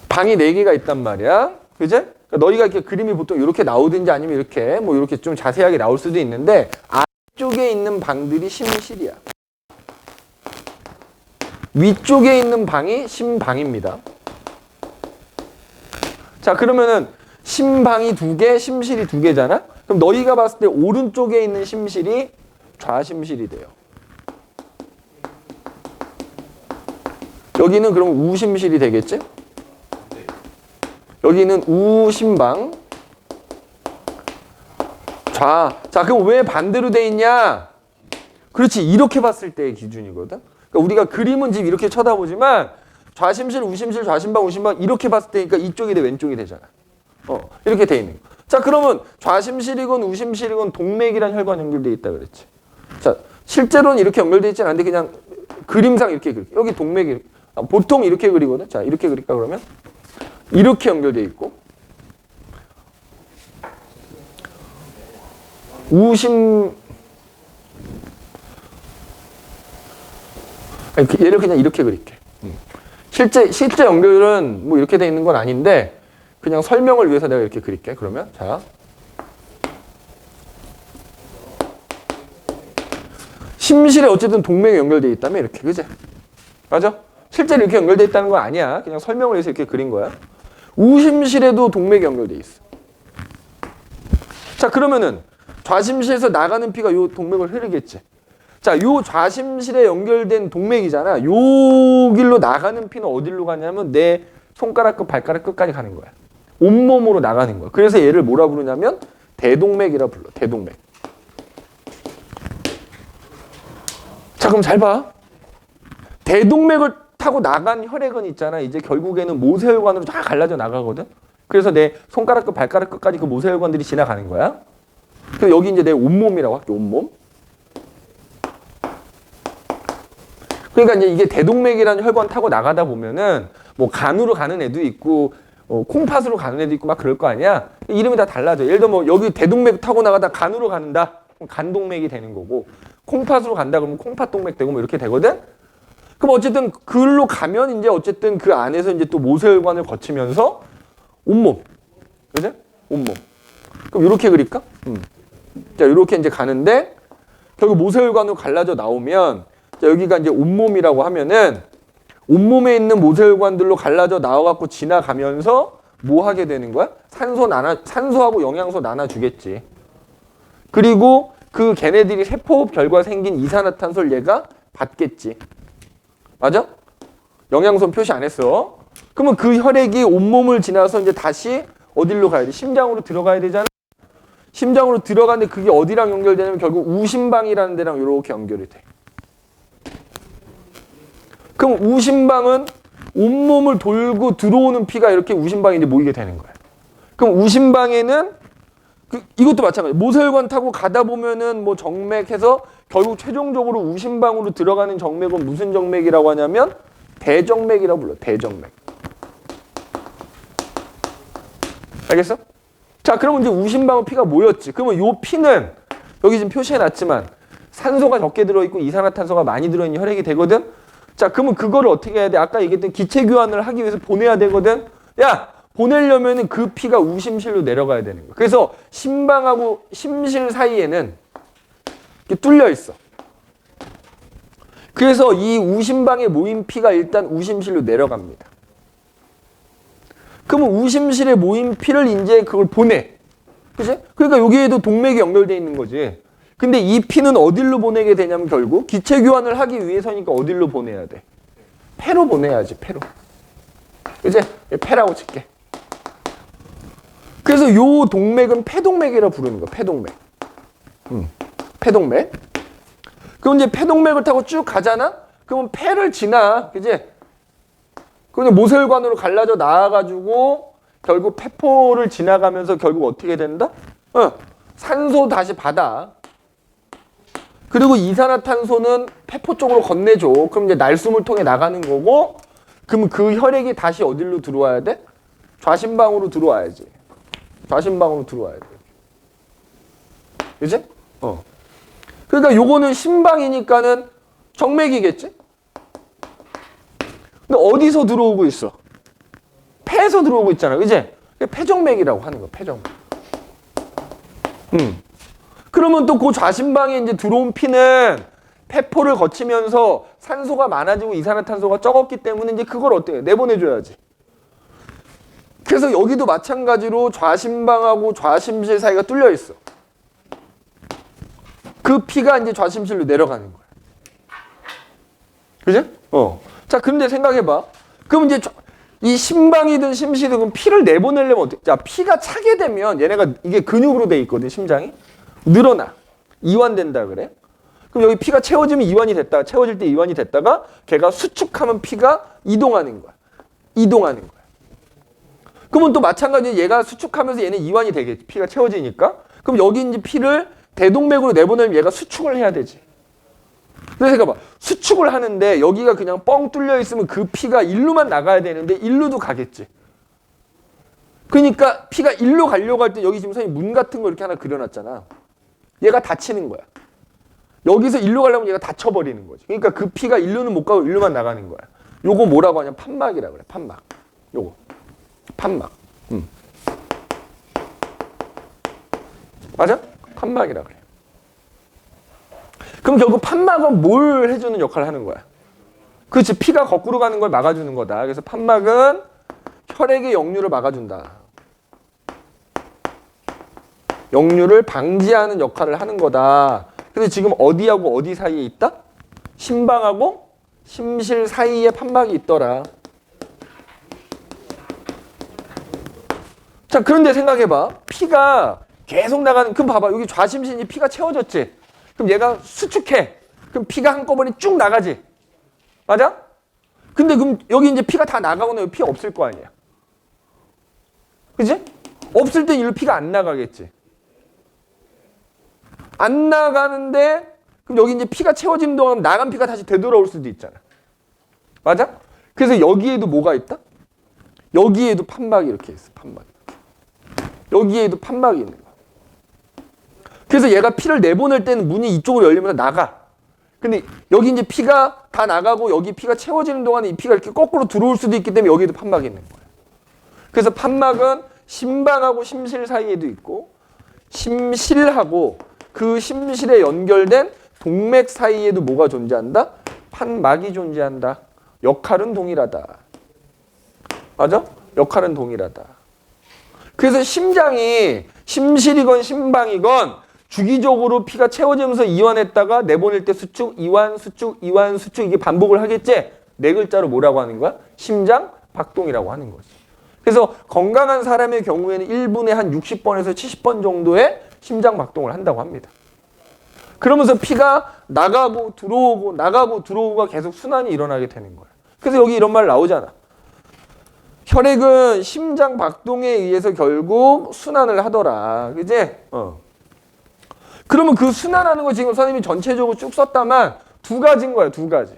방이 4개가 있단 말이야. 그지? 그러니까 너희가 이렇게 그림이 보통 이렇게 나오든지 아니면 이렇게 이렇게 좀 자세하게 나올 수도 있는데 아래쪽에 있는 방들이 심실이야. 위쪽에 있는 방이 심방입니다. 자, 그러면은 심방이 2개, 심실이 2개잖아? 그럼 너희가 봤을 때 오른쪽에 있는 심실이 좌심실이 돼요. 여기는 그럼 우심실이 되겠지? 여기는 우심방. 자, 그럼 왜 반대로 돼 있냐? 그렇지, 이렇게 봤을 때의 기준이거든. 그러니까 우리가 그림은 지금 이렇게 쳐다보지만 좌심실, 우심실, 좌심방, 우심방 이렇게 봤을 때니까 이쪽이 돼 왼쪽이 되잖아. 이렇게 돼 있는 거. 자, 그러면 좌심실이건 우심실이건 동맥이란 혈관 연결돼 있다 그랬지. 자, 실제로는 이렇게 연결돼 있지는 않은데 그냥 그림상 이렇게 그릴게. 여기 동맥이 보통 이렇게 그리거든. 자, 이렇게 그릴까 그러면? 이렇게 연결돼 있고 얘를 그냥 이렇게 그릴게. 실제 연결은 뭐 이렇게 돼 있는 건 아닌데 그냥 설명을 위해서 내가 이렇게 그릴게. 그러면 자, 심실에 어쨌든 동맥이 연결돼 있다면 이렇게, 그지? 맞아? 실제로 이렇게 연결돼 있다는 건 아니야. 그냥 설명을 위해서 이렇게 그린 거야. 우심실에도 동맥이 연결돼 있어. 자, 그러면은 좌심실에서 나가는 피가 요 동맥을 흐르겠지. 자, 요 좌심실에 연결된 동맥이잖아. 요 길로 나가는 피는 어디로 가냐면 내 손가락 끝, 발가락 끝까지 가는 거야. 온몸으로 나가는 거야. 그래서 얘를 뭐라 부르냐면 대동맥이라 불러. 대동맥. 자, 그럼 잘 봐. 대동맥을 타고 나간 혈액은 있잖아. 이제 결국에는 모세혈관으로 다 갈라져 나가거든. 그래서 내 손가락 끝, 발가락 끝까지 그 모세혈관들이 지나가는 거야. 그래서 여기 이제 내 온몸이라고 할게. 온몸. 그러니까 이제 이게 대동맥이라는 혈관 타고 나가다 보면은 뭐 간으로 가는 애도 있고 콩팥으로 가는 애도 있고 막 그럴 거 아니야. 이름이 다 달라져. 예를 들어 뭐 여기 대동맥 타고 나가다 간으로 가는다. 그럼 간동맥이 되는 거고 콩팥으로 간다 그러면 콩팥동맥 되고 뭐 이렇게 되거든. 그럼 어쨌든 그걸로 가면 이제 어쨌든 그 안에서 이제 또 모세혈관을 거치면서 온몸. 그죠? 온몸. 그럼 이렇게 그릴까? 자, 이렇게 이제 가는데 결국 모세혈관으로 갈라져 나오면 자, 여기가 이제 온몸이라고 하면은 온몸에 있는 모세혈관들로 갈라져 나와갖고 지나가면서 뭐 하게 되는 거야? 산소하고 영양소 나눠주겠지. 그리고 그 걔네들이 세포흡 결과 생긴 이산화탄소를 얘가 받겠지. 맞아? 영양소 표시 안 했어. 그러면 그 혈액이 온몸을 지나서 이제 다시 어디로 가야 돼? 심장으로 들어가야 되잖아. 심장으로 들어가는데 그게 어디랑 연결되냐면 결국 우심방이라는 데랑 이렇게 연결이 돼. 그럼 우심방은 온몸을 돌고 들어오는 피가 이렇게 우심방에 이제 모이게 되는 거야. 그럼 우심방에는 이것도 마찬가지야. 모세혈관 타고 가다 보면은 뭐 정맥해서 결국 최종적으로 우심방으로 들어가는 정맥은 무슨 정맥이라고 하냐면 대정맥이라고 불러. 대정맥. 알겠어? 자, 그러면 이제 우심방은 피가 모였지. 그러면 요 피는 여기 지금 표시해놨지만 산소가 적게 들어있고 이산화탄소가 많이 들어있는 혈액이 되거든. 자, 그러면 그거를 어떻게 해야 돼? 아까 얘기했던 기체 교환을 하기 위해서 보내야 되거든. 야, 보내려면은 그 피가 우심실로 내려가야 되는 거야. 그래서 심방하고 심실 사이에는 이렇게 뚫려 있어. 그래서 이 우심방에 모인 피가 일단 우심실로 내려갑니다. 그러면 우심실에 모인 피를 이제 그걸 보내. 그치? 그러니까 여기에도 동맥이 연결되어 있는 거지. 근데 이 피는 어디로 보내게 되냐면 결국 기체 교환을 하기 위해서니까 어디로 보내야 돼? 폐로 보내야지, 폐로. 그치? 폐라고 칠게. 그래서 요 동맥은 폐동맥이라 부르는 거야, 폐동맥. 폐동맥. 그럼 이제 폐동맥을 타고 쭉 가잖아? 그러면 폐를 지나, 그지? 그럼 모세혈관으로 갈라져 나와가지고 결국 폐포를 지나가면서 결국 어떻게 된다? 산소 다시 받아. 그리고 이산화탄소는 폐포 쪽으로 건네줘. 그럼 이제 날숨을 통해 나가는 거고, 그럼 그 혈액이 다시 어디로 들어와야 돼? 좌심방으로 들어와야지. 좌심방으로 들어와야 돼. 그지? 그러니까 요거는 심방이니까는 정맥이겠지? 근데 어디서 들어오고 있어? 폐에서 들어오고 있잖아. 그지? 폐정맥이라고 하는 거야, 폐정맥. 그러면 또 그 좌심방에 이제 들어온 피는 폐포를 거치면서 산소가 많아지고 이산화탄소가 적었기 때문에 이제 그걸 어떻게 해? 내보내줘야지. 그래서 여기도 마찬가지로 좌심방하고 좌심실 사이가 뚫려 있어. 그 피가 이제 좌심실로 내려가는 거야. 그지? 자, 그런데 생각해봐. 그럼 이제 이 심방이든 심실이든 그럼 피를 내보내려면 어떻게? 자, 피가 차게 되면 얘네가 이게 근육으로 돼 있거든, 심장이. 늘어나. 이완된다 그래. 그럼 여기 피가 채워지면 이완이 됐다가 채워질 때 이완이 됐다가 걔가 수축하면 피가 이동하는 거야. 이동하는 거야. 그러면 또 마찬가지로 얘가 수축하면서 얘는 이완이 되겠지. 피가 채워지니까. 그럼 여기 이제 피를 대동맥으로 내보내면 얘가 수축을 해야 되지. 그래서 생각해봐. 수축을 하는데 여기가 그냥 뻥 뚫려 있으면 그 피가 일루만 나가야 되는데 일루도 가겠지. 그러니까 피가 일루 가려고 할 때 여기 지금 선생님 문 같은 거 이렇게 하나 그려놨잖아. 얘가 닫히는 거야. 여기서 일루 가려면 얘가 닫혀버리는 거지. 그러니까 그 피가 일루는 못 가고 일루만 나가는 거야. 요거 뭐라고 하냐면 판막이라고 그래. 판막. 요거. 판막. 맞아? 판막이라 그래. 그럼 결국 판막은 뭘 해주는 역할을 하는 거야? 그렇지. 피가 거꾸로 가는 걸 막아주는 거다. 그래서 판막은 혈액의 역류를 막아준다. 역류를 방지하는 역할을 하는 거다. 근데 지금 어디하고 어디 사이에 있다? 심방하고 심실 사이에 판막이 있더라. 자, 그런데 생각해봐. 피가 계속 나가는, 그럼 봐봐. 여기 좌심실이 피가 채워졌지? 그럼 얘가 수축해. 그럼 피가 한꺼번에 쭉 나가지? 맞아? 근데 그럼 여기 이제 피가 다 나가거나 여기 피 없을 거 아니야? 그지? 없을 땐 이리로 피가 안 나가겠지? 안 나가는데 그럼 여기 이제 피가 채워지는 동안 나간 피가 다시 되돌아올 수도 있잖아. 맞아? 그래서 여기에도 뭐가 있다? 여기에도 판막이 이렇게 있어. 판막. 여기에도 판막이 있는 거야. 그래서 얘가 피를 내보낼 때는 문이 이쪽으로 열리면서 나가. 근데 여기 이제 피가 다 나가고 여기 피가 채워지는 동안에 이 피가 이렇게 거꾸로 들어올 수도 있기 때문에 여기에도 판막이 있는 거야. 그래서 판막은 심방하고 심실 사이에도 있고 심실하고 그 심실에 연결된 동맥 사이에도 뭐가 존재한다? 판막이 존재한다. 역할은 동일하다. 맞아? 역할은 동일하다. 그래서 심장이 심실이건 심방이건 주기적으로 피가 채워지면서 이완했다가 내보낼 때 수축, 이완, 수축, 이완, 수축 이게 반복을 하겠지? 네 글자로 뭐라고 하는 거야? 심장 박동이라고 하는 거지. 그래서 건강한 사람의 경우에는 1분에 한 60번에서 70번 정도의 심장 박동을 한다고 합니다. 그러면서 피가 나가고 들어오고 나가고 들어오고가 계속 순환이 일어나게 되는 거야. 그래서 여기 이런 말 나오잖아. 혈액은 심장 박동에 의해서 결국 순환을 하더라. 그지? 그러면 그 순환하는 거 지금 선생님이 전체적으로 쭉 썼다만 두 가지인 거야. 두 가지.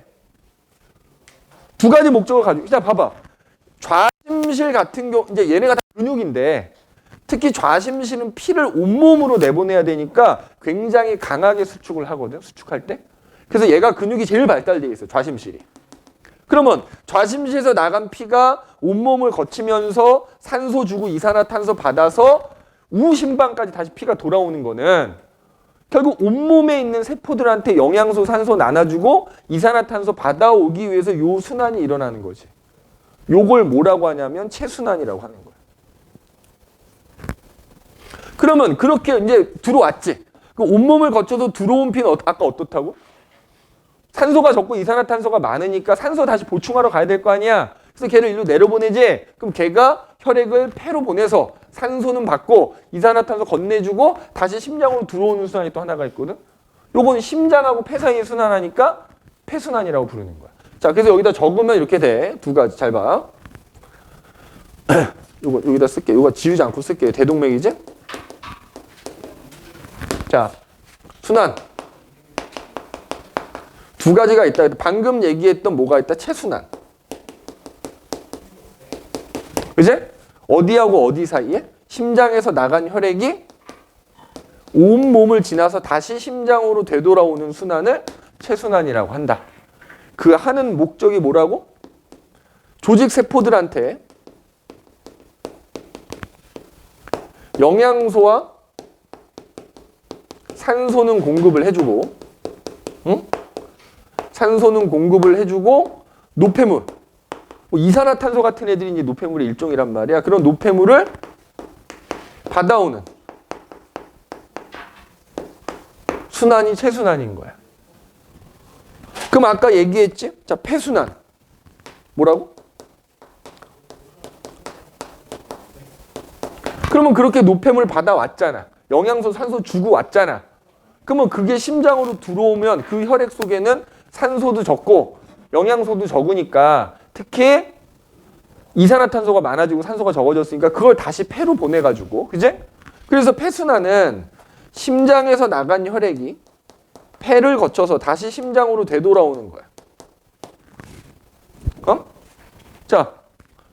두 가지 목적을 가지고. 자, 봐봐. 좌심실 같은 경우 이제 얘네가 다 근육인데 특히 좌심실은 피를 온몸으로 내보내야 되니까 굉장히 강하게 수축을 하거든. 수축할 때. 그래서 얘가 근육이 제일 발달되어 있어. 좌심실이. 그러면 좌심실에서 나간 피가 온몸을 거치면서 산소 주고 이산화탄소 받아서 우심방까지 다시 피가 돌아오는 거는 결국 온몸에 있는 세포들한테 영양소, 산소 나눠주고 이산화탄소 받아오기 위해서 요 순환이 일어나는 거지. 요걸 뭐라고 하냐면 체순환이라고 하는 거야. 그러면 그렇게 이제 들어왔지. 그 온몸을 거쳐서 들어온 피는 아까 어떻다고? 산소가 적고 이산화탄소가 많으니까 산소 다시 보충하러 가야 될 거 아니야. 그래서 걔를 일로 내려보내지. 그럼 걔가 혈액을 폐로 보내서 산소는 받고 이산화탄소 건네주고 다시 심장으로 들어오는 순환이 또 하나가 있거든. 요건 심장하고 폐 사이에 순환하니까 폐순환이라고 부르는 거야. 자, 그래서 여기다 적으면 이렇게 돼. 두 가지. 잘 봐. 요거 여기다 쓸게. 요거 지우지 않고 쓸게. 대동맥이지? 자, 순환. 두 가지가 있다. 방금 얘기했던 뭐가 있다? 체순환. 그지? 어디하고 어디 사이에? 심장에서 나간 혈액이 온 몸을 지나서 다시 심장으로 되돌아오는 순환을 체순환이라고 한다. 그 하는 목적이 뭐라고? 조직 세포들한테 영양소와 산소는 공급을 해주고, 응? 산소는 공급을 해주고 노폐물, 뭐 이산화탄소 같은 애들이 이제 노폐물의 일종이란 말이야. 그런 노폐물을 받아오는 순환이 체순환인 거야. 그럼 아까 얘기했지? 자, 폐순환. 뭐라고? 그러면 그렇게 노폐물 받아왔잖아. 영양소, 산소 주고 왔잖아. 그러면 그게 심장으로 들어오면 그 혈액 속에는 산소도 적고 영양소도 적으니까 특히 이산화탄소가 많아지고 산소가 적어졌으니까 그걸 다시 폐로 보내가지고, 그지? 그래서 폐순환은 심장에서 나간 혈액이 폐를 거쳐서 다시 심장으로 되돌아오는 거야. 어? 자,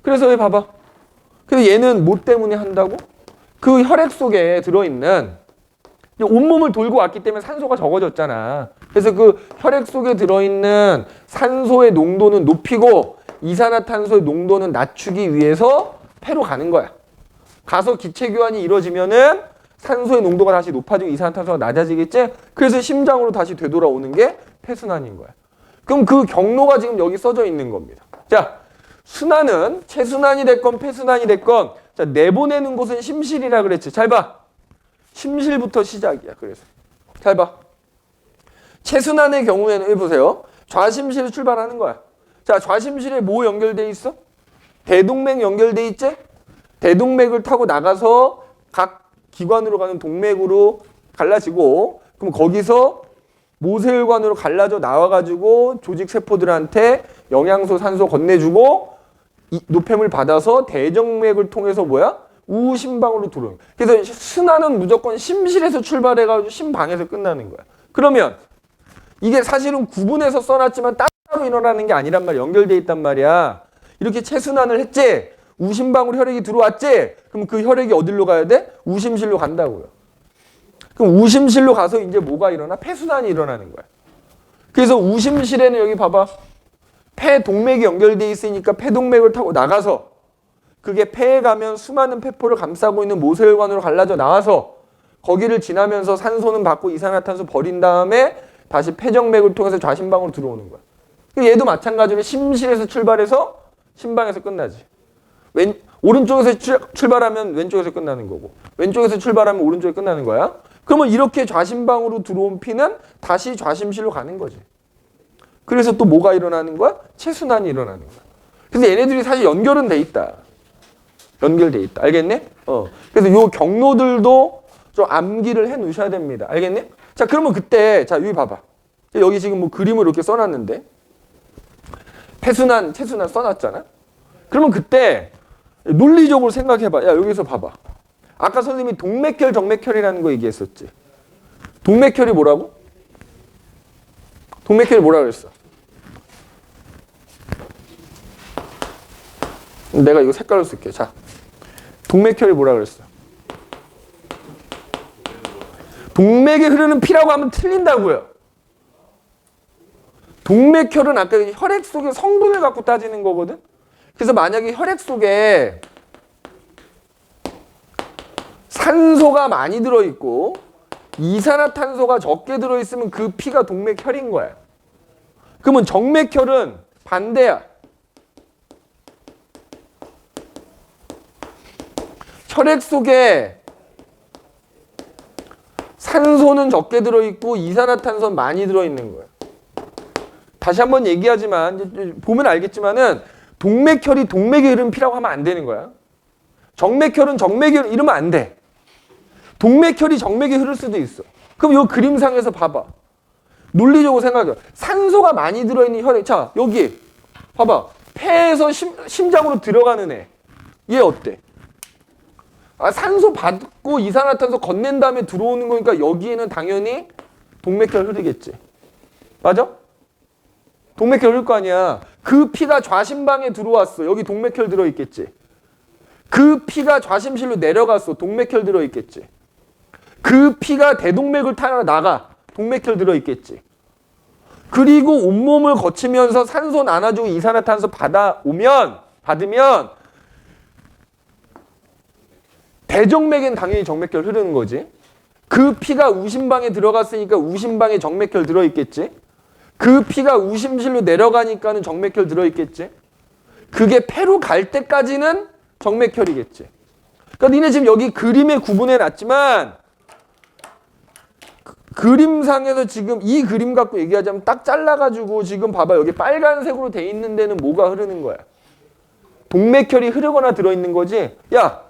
그래서 여기 봐봐. 그래서 얘는 뭐 때문에 한다고? 그 혈액 속에 들어있는 온몸을 돌고 왔기 때문에 산소가 적어졌잖아. 그래서 그 혈액 속에 들어있는 산소의 농도는 높이고 이산화탄소의 농도는 낮추기 위해서 폐로 가는 거야. 가서 기체 교환이 이루어지면은 산소의 농도가 다시 높아지고 이산화탄소가 낮아지겠지? 그래서 심장으로 다시 되돌아오는 게 폐순환인 거야. 그럼 그 경로가 지금 여기 써져 있는 겁니다. 자, 순환은 체순환이 됐건 폐순환이 됐건 자, 내보내는 곳은 심실이라 그랬지. 잘 봐. 심실부터 시작이야. 그래서 잘 봐. 체순환의 경우에는 여기 보세요. 좌심실에 출발하는 거야. 자, 좌심실에 뭐 연결돼 있어? 대동맥 연결돼 있지? 대동맥을 타고 나가서 각 기관으로 가는 동맥으로 갈라지고, 그럼 거기서 모세혈관으로 갈라져 나와가지고 조직 세포들한테 영양소, 산소 건네주고 노폐물 받아서 대정맥을 통해서 뭐야? 우심방으로 들어오는 거야. 그래서 순환은 무조건 심실에서 출발해가지고 심방에서 끝나는 거야. 그러면 이게 사실은 구분해서 써놨지만 따로 일어나는 게 아니란 말이야. 연결돼 있단 말이야. 이렇게 체순환을 했지? 우심방으로 혈액이 들어왔지? 그럼 그 혈액이 어디로 가야 돼? 우심실로 간다고요. 그럼 우심실로 가서 이제 뭐가 일어나? 폐순환이 일어나는 거야. 그래서 우심실에는 여기 봐봐. 폐동맥이 연결돼 있으니까 폐동맥을 타고 나가서 그게 폐에 가면 수많은 폐포를 감싸고 있는 모세혈관으로 갈라져 나와서 거기를 지나면서 산소는 받고 이산화탄소 버린 다음에 다시 폐정맥을 통해서 좌심방으로 들어오는 거야. 얘도 마찬가지로 심실에서 출발해서 심방에서 끝나지. 오른쪽에서 출발하면 왼쪽에서 끝나는 거고 왼쪽에서 출발하면 오른쪽에 끝나는 거야. 그러면 이렇게 좌심방으로 들어온 피는 다시 좌심실로 가는 거지. 그래서 또 뭐가 일어나는 거야? 체순환이 일어나는 거야. 근데 얘네들이 사실 연결은 돼 있다. 연결돼 있다. 알겠네? 그래서 요 경로들도 좀 암기를 해 놓으셔야 됩니다. 알겠네? 자, 그러면 그때 자, 여기 봐봐. 여기 지금 뭐 그림을 이렇게 써놨는데 폐순환, 체순환 써놨잖아. 그러면 그때 논리적으로 생각해봐. 야, 여기서 봐봐. 아까 선생님이 동맥혈, 정맥혈이라는 거 얘기했었지. 동맥혈이 뭐라고? 동맥혈이 뭐라 그랬어? 내가 이거 색깔로 쓸게. 자, 동맥혈이 뭐라 그랬어? 동맥에 흐르는 피라고 하면 틀린다고요. 동맥혈은 아까 혈액 속의 성분을 갖고 따지는 거거든. 그래서 만약에 혈액 속에 산소가 많이 들어있고 이산화탄소가 적게 들어있으면 그 피가 동맥혈인 거야. 그러면 정맥혈은 반대야. 혈액 속에 산소는 적게 들어있고 이산화탄소는 많이 들어있는 거예요. 다시 한번 얘기하지만 이제 보면 알겠지만은 동맥혈이 동맥에 흐르는 피라고 하면 안 되는 거야. 정맥혈은 정맥에 이러면 안 돼. 동맥혈이 정맥에 흐를 수도 있어. 그럼 요 그림상에서 봐봐. 논리적으로 생각해. 산소가 많이 들어있는 혈액. 자, 여기 봐봐. 폐에서 심장으로 들어가는 애. 얘 어때? 아, 산소 받고 이산화탄소 건넨 다음에 들어오는 거니까 여기에는 당연히 동맥혈 흐르겠지. 맞아? 동맥혈 흐를 거 아니야. 그 피가 좌심방에 들어왔어. 여기 동맥혈 들어있겠지. 그 피가 좌심실로 내려갔어. 동맥혈 들어있겠지. 그 피가 대동맥을 타고 나가. 동맥혈 들어있겠지. 그리고 온몸을 거치면서 산소 나눠주고 이산화탄소 받으면 대정맥엔 당연히 정맥혈 흐르는 거지. 그 피가 우심방에 들어갔으니까 우심방에 정맥혈 들어있겠지. 그 피가 우심실로 내려가니까는 정맥혈 들어있겠지. 그게 폐로 갈 때까지는 정맥혈이겠지. 그러니까 니네 지금 여기 그림에 구분해 놨지만 그림상에서 지금 이 그림 갖고 얘기하자면 딱 잘라가지고 지금 봐봐. 여기 빨간색으로 돼 있는 데는 뭐가 흐르는 거야? 동맥혈이 흐르거나 들어있는 거지. 야,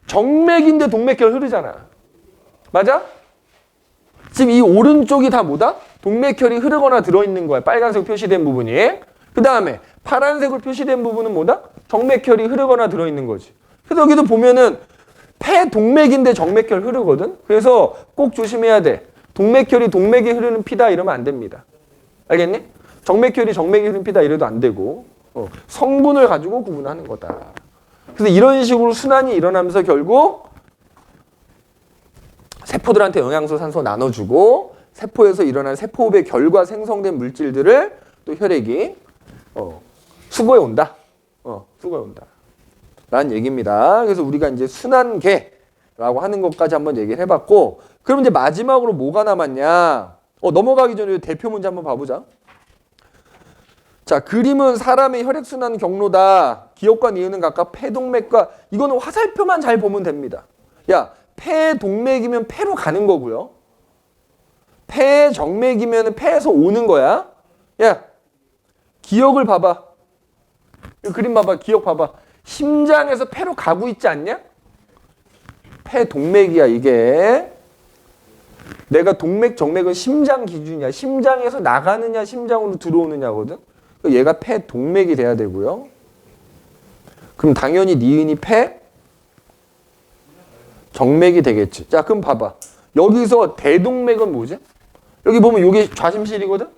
정맥인데 동맥혈 흐르잖아. 맞아? 지금 이 오른쪽이 다 뭐다? 동맥혈이 흐르거나 들어있는 거야. 빨간색 표시된 부분이. 그 다음에 파란색으로 표시된 부분은 뭐다? 정맥혈이 흐르거나 들어있는 거지. 그래서 여기도 보면은 폐 동맥인데 정맥혈 흐르거든. 그래서 꼭 조심해야 돼. 동맥혈이 동맥에 흐르는 피다 이러면 안 됩니다. 알겠니? 정맥혈이 정맥에 흐르는 피다 이래도 안 되고 성분을 가지고 구분하는 거다. 그래서 이런 식으로 순환이 일어나면서 결국 세포들한테 영양소, 산소 나눠주고 세포에서 일어난 세포호흡의 결과 생성된 물질들을 또 혈액이 수거해 온다. 수거해 온다. 라는 얘기입니다. 그래서 우리가 이제 순환계라고 하는 것까지 한번 얘기를 해봤고, 그럼 이제 마지막으로 뭐가 남았냐? 넘어가기 전에 대표 문제 한번 봐보자. 자, 그림은 사람의 혈액순환 경로다. 기억과 니은은 각각 폐동맥과, 이거는 화살표만 잘 보면 됩니다. 야, 폐동맥이면 폐로 가는 거고요. 폐정맥이면 폐에서 오는 거야. 야, 기억을 봐봐. 이 그림 봐봐. 기억 봐봐. 심장에서 폐로 가고 있지 않냐? 폐동맥이야 이게. 내가 동맥, 정맥은 심장 기준이야. 심장에서 나가느냐 심장으로 들어오느냐거든. 얘가 폐동맥이 돼야 되고요. 그럼 당연히 니은이 폐정맥이 되겠지. 자, 그럼 봐봐. 여기서 대동맥은 뭐지? 여기 보면 이게 좌심실이거든?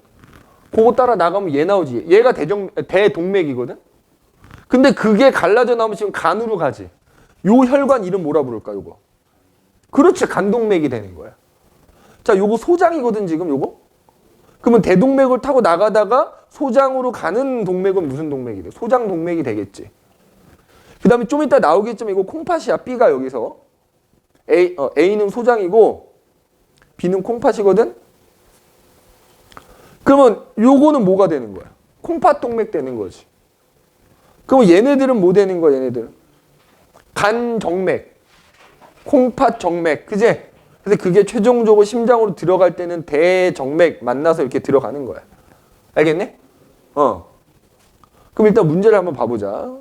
그거 따라 나가면 얘 나오지. 얘가 대동맥이거든? 근데 그게 갈라져 나오면 지금 간으로 가지. 요 혈관 이름 뭐라 부를까, 요거? 그렇지, 간동맥이 되는 거야. 자, 요거 소장이거든, 지금 요거? 그러면 대동맥을 타고 나가다가 소장으로 가는 동맥은 무슨 동맥이 돼? 소장동맥이 되겠지. 그 다음에 좀 이따 나오겠지만 이거 콩팥이야, B가 여기서. A는 소장이고 B는 콩팥이거든? 그러면 요거는 뭐가 되는 거야? 콩팥동맥 되는 거지. 그럼 얘네들은 뭐 되는 거야, 얘네들은? 간정맥, 콩팥정맥, 그지? 그래서 그게 최종적으로 심장으로 들어갈 때는 대정맥 만나서 이렇게 들어가는 거야. 알겠니? 그럼 일단 문제를 한번 봐보자.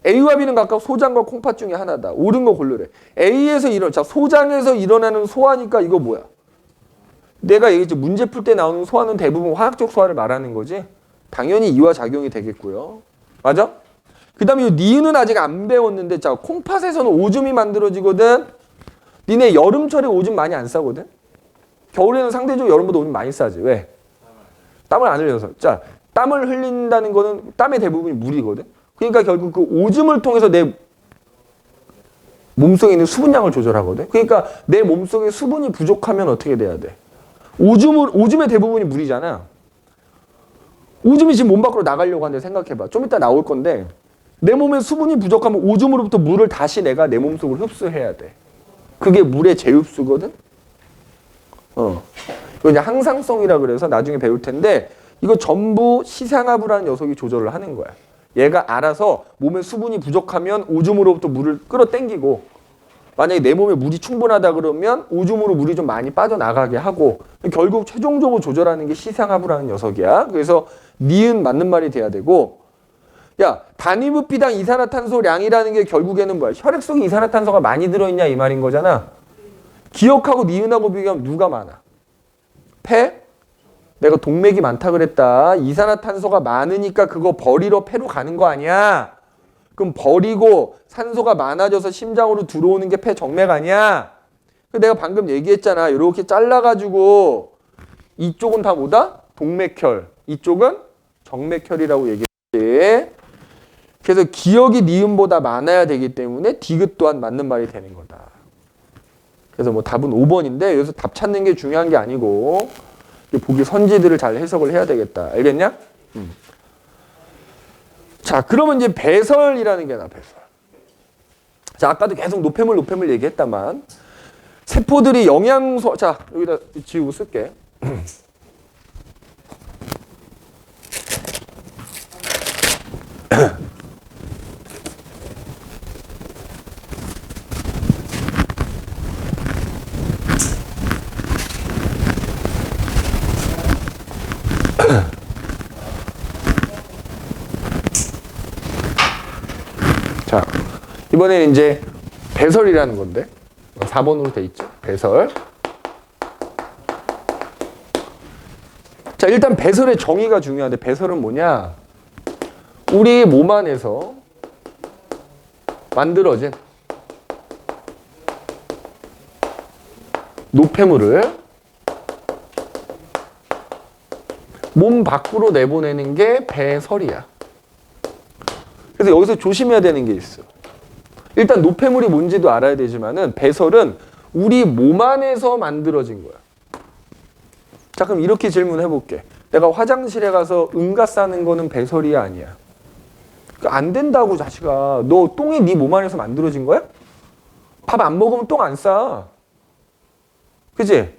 A와 B는 각각 소장과 콩팥 중에 하나다. 옳은 거 고르래. A에서 자, 소장에서 일어나는 소화니까 이거 뭐야? 내가 얘기했지, 문제 풀 때 나오는 소화는 대부분 화학적 소화를 말하는 거지. 당연히 이와 작용이 되겠고요. 맞아? 그 다음에 이 니은은 아직 안 배웠는데, 자, 콩팥에서는 오줌이 만들어지거든. 니네 여름철에 오줌 많이 안 싸거든. 겨울에는 상대적으로 여름보다 오줌 많이 싸지. 왜? 땀을 안 흘려서. 자, 땀을 흘린다는 거는 땀의 대부분이 물이거든. 그러니까 결국 그 오줌을 통해서 내 몸속에 있는 수분량을 조절하거든. 그러니까 내 몸속에 수분이 부족하면 어떻게 돼야 돼? 오줌의 대부분이 물이잖아. 오줌이 지금 몸 밖으로 나가려고 하는데 생각해봐. 좀 이따 나올 건데 내 몸에 수분이 부족하면 오줌으로부터 물을 다시 내가 내 몸속으로 흡수해야 돼. 그게 물의 재흡수거든. 이거 이제 항상성이라 그래서 나중에 배울 텐데 이거 전부 시상하부라는 녀석이 조절을 하는 거야. 얘가 알아서 몸에 수분이 부족하면 오줌으로부터 물을 끌어당기고 만약에 내 몸에 물이 충분하다 그러면 오줌으로 물이 좀 많이 빠져나가게 하고 결국 최종적으로 조절하는 게 시상하부라는 녀석이야. 그래서 니은 맞는 말이 돼야 되고 야 단위부피당 이산화탄소량이라는 게 결국에는 뭐야? 혈액 속에 이산화탄소가 많이 들어있냐 이 말인 거잖아. 기억하고 니은하고 비교하면 누가 많아? 폐? 내가 동맥이 많다 그랬다. 이산화탄소가 많으니까 그거 버리러 폐로 가는 거 아니야? 그럼 버리고 산소가 많아져서 심장으로 들어오는 게 폐 정맥 아니야? 내가 방금 얘기했잖아. 이렇게 잘라가지고 이쪽은 다 뭐다? 동맥혈. 이쪽은 정맥혈이라고 얘기했지. 그래서 기억이 니은보다 많아야 되기 때문에 디귿 또한 맞는 말이 되는 거다. 그래서 뭐 답은 5번인데 여기서 답 찾는 게 중요한 게 아니고 보기 선지들을 잘 해석을 해야 되겠다. 알겠냐? 자, 그러면 이제 배설이라는 게 나와, 배설. 자, 아까도 계속 노폐물 얘기했다만 세포들이 영양소, 자, 여기다 지우고 쓸게. 자, 이번에는 이제 배설이라는 건데 4번으로 돼 있죠. 배설. 자, 일단 배설의 정의가 중요한데 배설은 뭐냐? 우리 몸 안에서 만들어진 노폐물을 몸 밖으로 내보내는 게 배설이야. 그래서 여기서 조심해야 되는 게 있어. 일단 노폐물이 뭔지도 알아야 되지만은 배설은 우리 몸 안에서 만들어진 거야. 자, 그럼 이렇게 질문해 볼게. 내가 화장실에 가서 응가 싸는 거는 배설이야, 아니야? 안 된다고, 자식아. 너 똥이 네 몸 안에서 만들어진 거야? 밥 안 먹으면 똥 안 싸. 그치?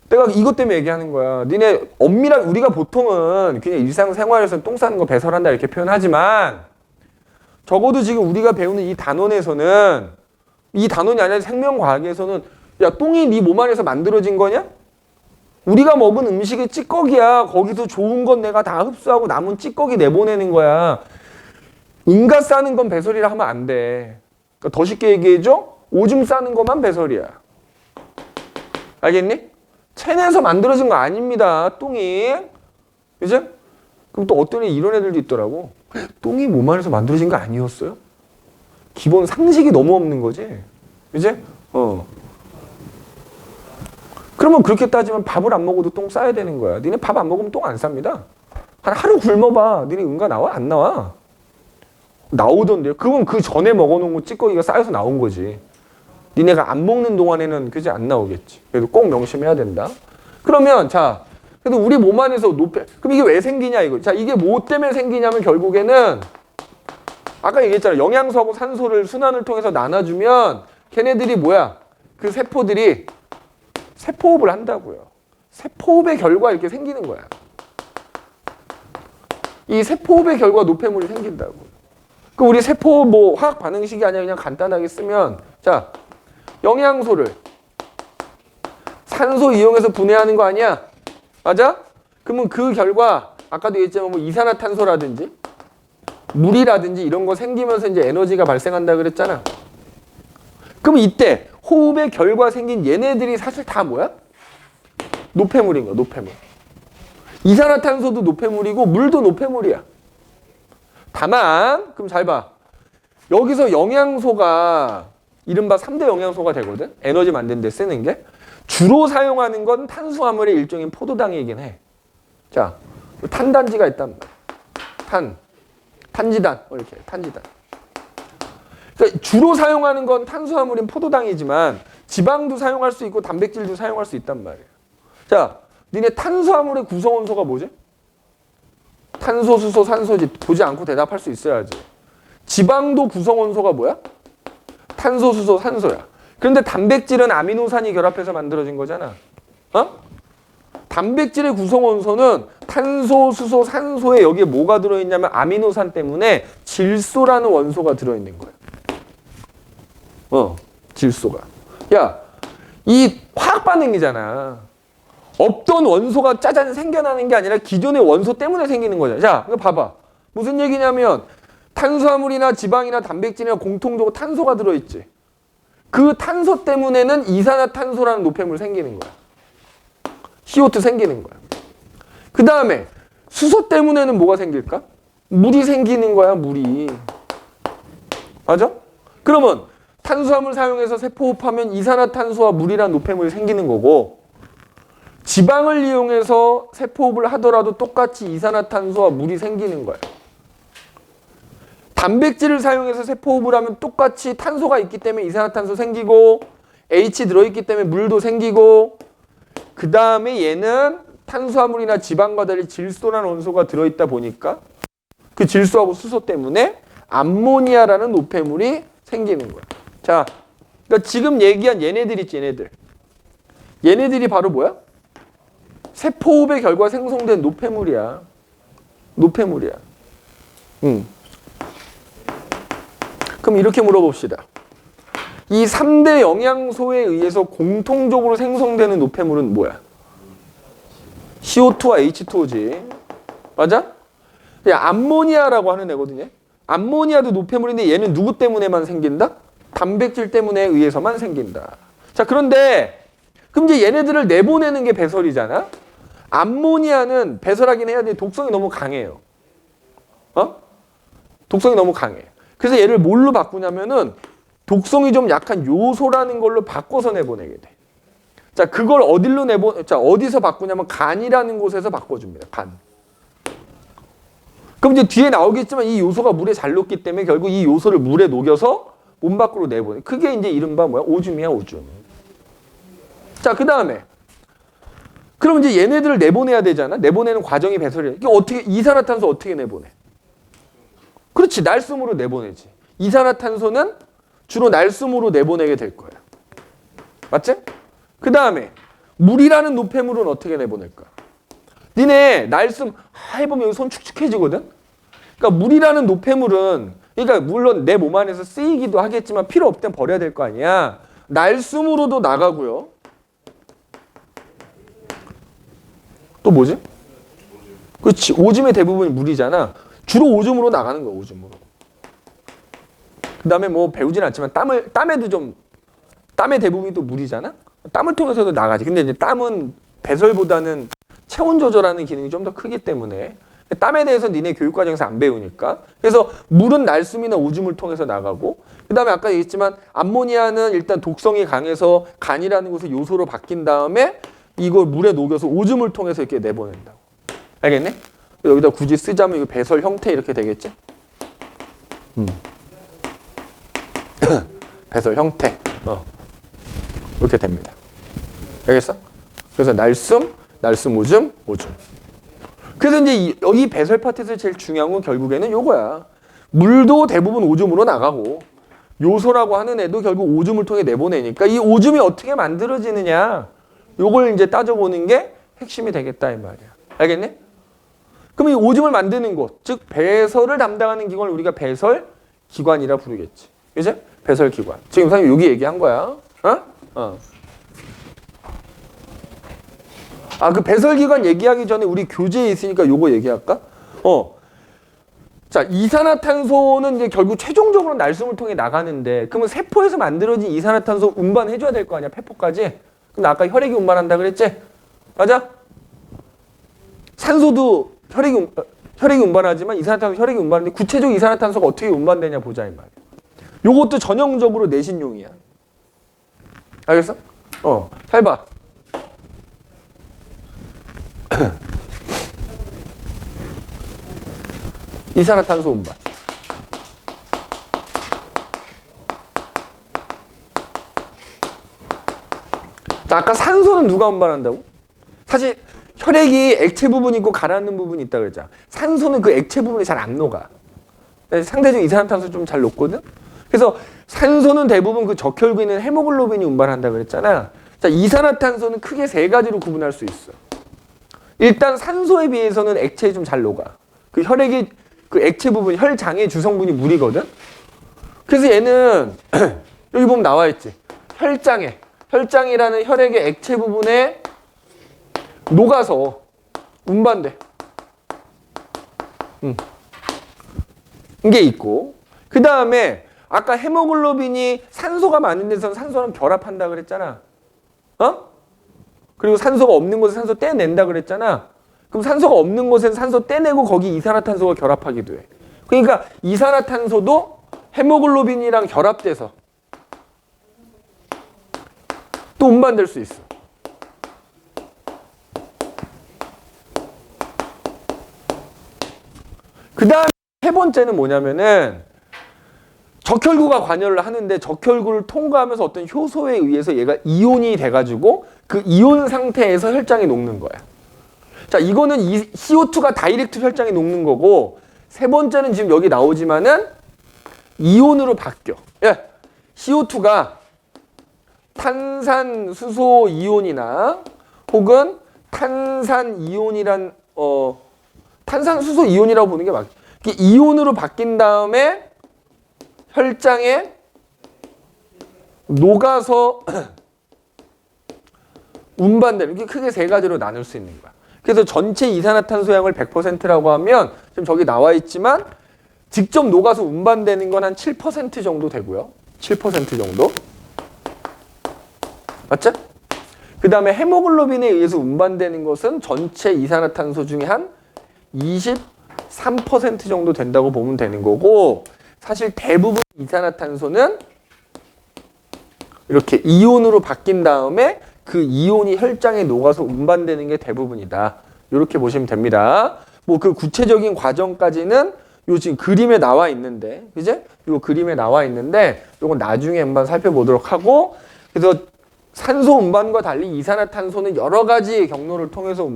내가 이것 때문에 얘기하는 거야. 니네 엄밀하게 우리가 보통은 그냥 일상생활에서 똥 싸는 거 배설한다 이렇게 표현하지만 적어도 지금 우리가 배우는 이 단원에서는 이 단원이 아니라 생명과학에서는 야, 똥이 네 몸 안에서 만들어진 거냐? 우리가 먹은 음식의 찌꺼기야. 거기서 좋은 건 내가 다 흡수하고 남은 찌꺼기 내보내는 거야. 응가 싸는 건 배설이라 하면 안 돼. 그러니까 더 쉽게 얘기해줘. 오줌 싸는 것만 배설이야. 알겠니? 체내에서 만들어진 거 아닙니다. 똥이. 그죠? 그럼 또 어떤 이런 애들도 있더라고. 똥이 몸 안에서 만들어진 거 아니었어요? 기본 상식이 너무 없는 거지. 그지? 그러면 그렇게 따지면 밥을 안 먹어도 똥 싸야 되는 거야. 니네 밥 안 먹으면 똥 안 쌉니다. 한 하루 굶어봐. 니네 응가 나와? 안 나와? 나오던데요. 그건 그 전에 먹어놓은 거 찌꺼기가 쌓여서 나온 거지. 니네가 안 먹는 동안에는 그지 안 나오겠지. 그래도 꼭 명심해야 된다. 그러면 자, 그래도 우리 몸 안에서 그럼 이게 왜 생기냐 이거. 자, 이게 뭐 때문에 생기냐면 결국에는 아까 얘기했잖아. 영양소하고 산소를 순환을 통해서 나눠주면 걔네들이 뭐야? 그 세포들이 세포호흡을 한다고요. 세포호흡의 결과 이렇게 생기는 거야. 이 세포호흡의 결과 노폐물이 생긴다고. 그 우리 세포 뭐 화학 반응식이 아니라 그냥 간단하게 쓰면 자, 영양소를 산소 이용해서 분해하는 거 아니야? 맞아? 그러면 그 결과 아까도 얘기했지만 뭐 이산화탄소라든지 물이라든지 이런 거 생기면서 이제 에너지가 발생한다 그랬잖아. 그럼 이때 호흡의 결과 생긴 얘네들이 사실 다 뭐야? 노폐물인 거야, 노폐물. 이산화탄소도 노폐물이고 물도 노폐물이야. 다만 그럼 잘 봐. 여기서 영양소가 이른바 3대 영양소가 되거든. 에너지 만드는 데 쓰는 게. 주로 사용하는 건 탄수화물의 일종인 포도당이긴 해. 자, 탄단지가 있단 말이야. 탄지단. 이렇게 탄지단. 그러니까 주로 사용하는 건 탄수화물인 포도당이지만 지방도 사용할 수 있고 단백질도 사용할 수 있단 말이에요. 자, 니네 탄수화물의 구성원소가 뭐지? 탄소, 수소, 산소지. 보지 않고 대답할 수 있어야지. 지방도 구성원소가 뭐야? 탄소, 수소, 산소야. 그런데 단백질은 아미노산이 결합해서 만들어진 거잖아. 단백질의 구성원소는 탄소, 수소, 산소에 여기에 뭐가 들어있냐면 아미노산 때문에 질소라는 원소가 들어있는 거야. 질소가. 야, 이 화학 반응이잖아. 없던 원소가 짜잔 생겨나는 게 아니라 기존의 원소 때문에 생기는 거잖아. 자, 이거 봐봐. 무슨 얘기냐면 탄수화물이나 지방이나 단백질이나 공통적으로 탄소가 들어있지. 그 탄소 때문에는 이산화탄소라는 노폐물 생기는 거야. CO2 생기는 거야. 그 다음에 수소 때문에는 뭐가 생길까? 물이 생기는 거야, 물이. 맞아? 그러면 탄수화물 사용해서 세포호흡하면 이산화탄소와 물이란 노폐물이 생기는 거고, 지방을 이용해서 세포호흡을 하더라도 똑같이 이산화탄소와 물이 생기는 거야. 단백질을 사용해서 세포호흡을 하면 똑같이 탄소가 있기 때문에 이산화탄소 생기고, H 들어있기 때문에 물도 생기고, 그 다음에 얘는 탄수화물이나 지방과 달리 질소라는 원소가 들어있다 보니까 그 질소하고 수소 때문에 암모니아라는 노폐물이 생기는 거야. 자, 그러니까 지금 얘기한 얘네들 있지, 얘네들. 얘네들이 바로 뭐야? 세포호흡의 결과 생성된 노폐물이야. 노폐물이야. 그럼 이렇게 물어봅시다. 이 3대 영양소에 의해서 공통적으로 생성되는 노폐물은 뭐야? CO2와 H2O지. 맞아? 암모니아라고 하는 애거든요. 암모니아도 노폐물인데 얘는 누구 때문에만 생긴다? 단백질 때문에 의해서만 생긴다. 자, 그런데 그럼 이제 얘네들을 내보내는 게 배설이잖아. 암모니아는 배설하긴 해야 돼. 독성이 너무 강해요. 독성이 너무 강해. 그래서 얘를 뭘로 바꾸냐면은 독성이 좀 약한 요소라는 걸로 바꿔서 내보내게 돼. 자, 그걸 어디서 바꾸냐면 간이라는 곳에서 바꿔줍니다. 간. 그럼 이제 뒤에 나오겠지만 이 요소가 물에 잘 녹기 때문에 결국 이 요소를 물에 녹여서 몸 밖으로 내보내. 그게 이제 이른바 뭐야? 오줌이야, 오줌. 자, 그 다음에 그럼 이제 얘네들을 내보내야 되잖아. 내보내는 과정이 배설이야. 이게 어떻게, 이산화탄소 어떻게 내보내? 그렇지, 날숨으로 내보내지. 이산화탄소는 주로 날숨으로 내보내게 될 거야. 맞지? 그 다음에 물이라는 노폐물은 어떻게 내보낼까? 니네 날숨 해보면 여기 손 축축해지거든? 그러니까 물이라는 노폐물은, 그러니까 물론 내 몸 안에서 쓰이기도 하겠지만 필요 없을 땐 버려야 될 거 아니야. 날숨으로도 나가고요. 또 뭐지? 그렇지, 오줌의 대부분이 물이잖아. 주로 오줌으로 나가는 거야, 오줌으로. 그 다음에 뭐 배우진 않지만 땀의 대부분이 또 물이잖아? 땀을 통해서도 나가지. 근데 이제 땀은 배설보다는 체온 조절하는 기능이 좀 더 크기 때문에 땀에 대해서 니네 교육과정에서 안 배우니까. 그래서 물은 날숨이나 오줌을 통해서 나가고, 그 다음에 아까 얘기했지만 암모니아는 일단 독성이 강해서 간이라는 곳에 요소로 바뀐 다음에 이걸 물에 녹여서 오줌을 통해서 이렇게 내보낸다고. 알겠네? 여기다 굳이 쓰자면 이거 배설 형태 이렇게 되겠지? 배설 형태. 이렇게 됩니다. 알겠어? 그래서 날숨, 오줌. 그래서 이제 여기 배설 파트에서 제일 중요한 건 결국에는 요거야. 물도 대부분 오줌으로 나가고 요소라고 하는 애도 결국 오줌을 통해 내보내니까 이 오줌이 어떻게 만들어지느냐, 요걸 이제 따져보는 게 핵심이 되겠다 이 말이야. 알겠니? 그럼 이 오줌을 만드는 곳, 즉 배설을 담당하는 기관을 우리가 배설기관이라 부르겠지. 그죠? 배설기관. 지금 선생님 여기 얘기한 거야. 그 배설기관 얘기하기 전에 우리 교재에 있으니까 요거 얘기할까? 자, 이산화탄소는 이제 결국 최종적으로 날숨을 통해 나가는데, 그러면 세포에서 만들어진 이산화탄소 운반해줘야 될 거 아니야, 폐포까지. 근데 아까 혈액이 운반한다 그랬지? 맞아? 산소도 혈액이 운반하지만 이산화탄소 혈액이 운반하는데 구체적으로 이산화탄소가 어떻게 운반되냐 보자 이 말이야. 요것도 전형적으로 내신용이야. 알겠어? 잘 봐. 이산화탄소 운반. 자, 아까 산소는 누가 운반한다고? 사실 혈액이 액체 부분이 있고 가라앉는 부분이 있다고 그랬잖아. 산소는 그 액체 부분이 잘 안 녹아. 상대적으로 이산화탄소 좀 잘 녹거든? 그래서 산소는 대부분 그 적혈구에 있는 헤모글로빈이 운반한다고 그랬잖아. 자, 이산화탄소는 크게 세 가지로 구분할 수 있어. 일단 산소에 비해서는 액체에 좀 잘 녹아. 그 혈액이 그 액체 부분, 혈장의 주성분이 물이거든? 그래서 얘는 여기 보면 나와 있지. 혈장이라는 혈액의 액체 부분에 녹아서 운반돼. 이게 있고, 그 다음에 아까 헤모글로빈이 산소가 많은 데서는 산소랑 결합한다 그랬잖아. 그리고 산소가 없는 곳에 산소 떼낸다 그랬잖아. 그럼 산소가 없는 곳에는 산소 떼내고 거기 이산화탄소가 결합하기도 해. 그러니까 이산화탄소도 헤모글로빈이랑 결합돼서 또 운반될 수 있어. 그 다음에 세 번째는 뭐냐면은 적혈구가 관여를 하는데 적혈구를 통과하면서 어떤 효소에 의해서 얘가 이온이 돼가지고 그 이온 상태에서 혈장이 녹는 거야. 자, 이거는 이 CO2가 다이렉트 혈장에 녹는 거고, 세 번째는 지금 여기 나오지만은 이온으로 바뀌어. 예, CO2가 탄산수소 이온이나 혹은 탄산이온이란 탄산수소 이온이라고 보는 게 맞겠죠. 이온으로 바뀐 다음에 혈장에 녹아서 운반되는 게 크게 세 가지로 나눌 수 있는 거야. 그래서 전체 이산화탄소량을 100%라고 하면 지금 저기 나와 있지만 직접 녹아서 운반되는 건 한 7% 정도 되고요. 7% 정도. 맞죠? 그 다음에 헤모글로빈에 의해서 운반되는 것은 전체 이산화탄소 중에 한 23% 정도 된다고 보면 되는 거고, 사실 대부분 이산화탄소는 이렇게 이온으로 바뀐 다음에 그 이온이 혈장에 녹아서 운반되는 게 대부분이다. 이렇게 보시면 됩니다. 뭐 그 구체적인 과정까지는 요 지금 그림에 나와 있는데, 그제? 요 그림에 나와 있는데, 요건 나중에 한번 살펴보도록 하고, 그래서 산소 운반과 달리 이산화탄소는 여러 가지 경로를 통해서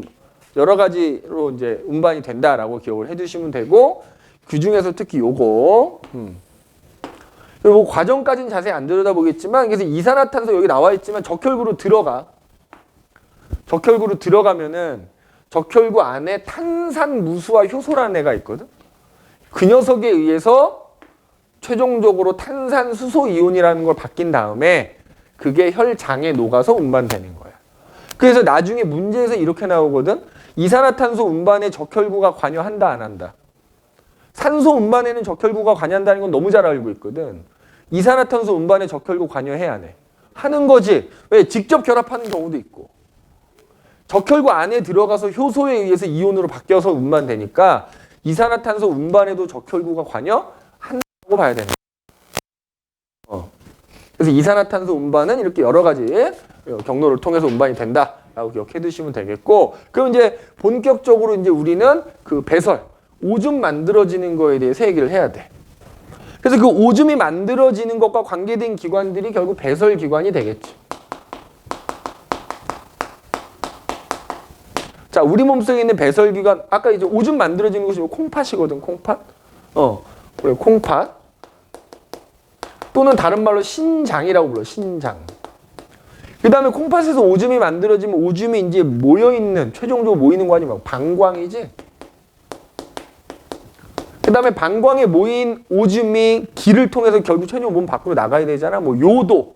여러 가지로 이제 운반이 된다라고 기억을 해두시면 되고, 그 중에서 특히 요거, 뭐 과정까지는 자세히 안 들여다보겠지만, 그래서 이산화탄소 여기 나와 있지만 적혈구로 들어가. 적혈구로 들어가면은 적혈구 안에 탄산무수화 효소라는 애가 있거든. 그 녀석에 의해서 최종적으로 탄산수소 이온이라는 걸 바뀐 다음에 그게 혈장에 녹아서 운반되는 거야. 그래서 나중에 문제에서 이렇게 나오거든. 이산화탄소 운반에 적혈구가 관여한다, 안 한다? 산소 운반에는 적혈구가 관여한다는 건 너무 잘 알고 있거든. 이산화탄소 운반에 적혈구 관여해, 안 해? 하는 거지. 왜? 직접 결합하는 경우도 있고. 적혈구 안에 들어가서 효소에 의해서 이온으로 바뀌어서 운반되니까 이산화탄소 운반에도 적혈구가 관여한다고 봐야 되는 거야. 그래서 이산화탄소 운반은 이렇게 여러 가지 경로를 통해서 운반이 된다라고 기억해 두시면 되겠고, 그럼 이제 본격적으로 이제 우리는 그 배설, 오줌 만들어지는 거에 대해서 얘기를 해야 돼. 그래서 그 오줌이 만들어지는 것과 관계된 기관들이 결국 배설 기관이 되겠지. 자, 우리 몸속에 있는 배설 기관, 아까 이제 오줌 만들어지는 것이 콩팥이거든, 콩팥. 그래, 콩팥. 또는 다른 말로 신장이라고 불러, 신장. 그 다음에 콩팥에서 오줌이 만들어지면 오줌이 이제 모여있는, 최종적으로 모이는 관이 막 방광이지. 그 다음에 방광에 모인 오줌이 기를 통해서 결국 최종 몸 밖으로 나가야 되잖아. 뭐 요도,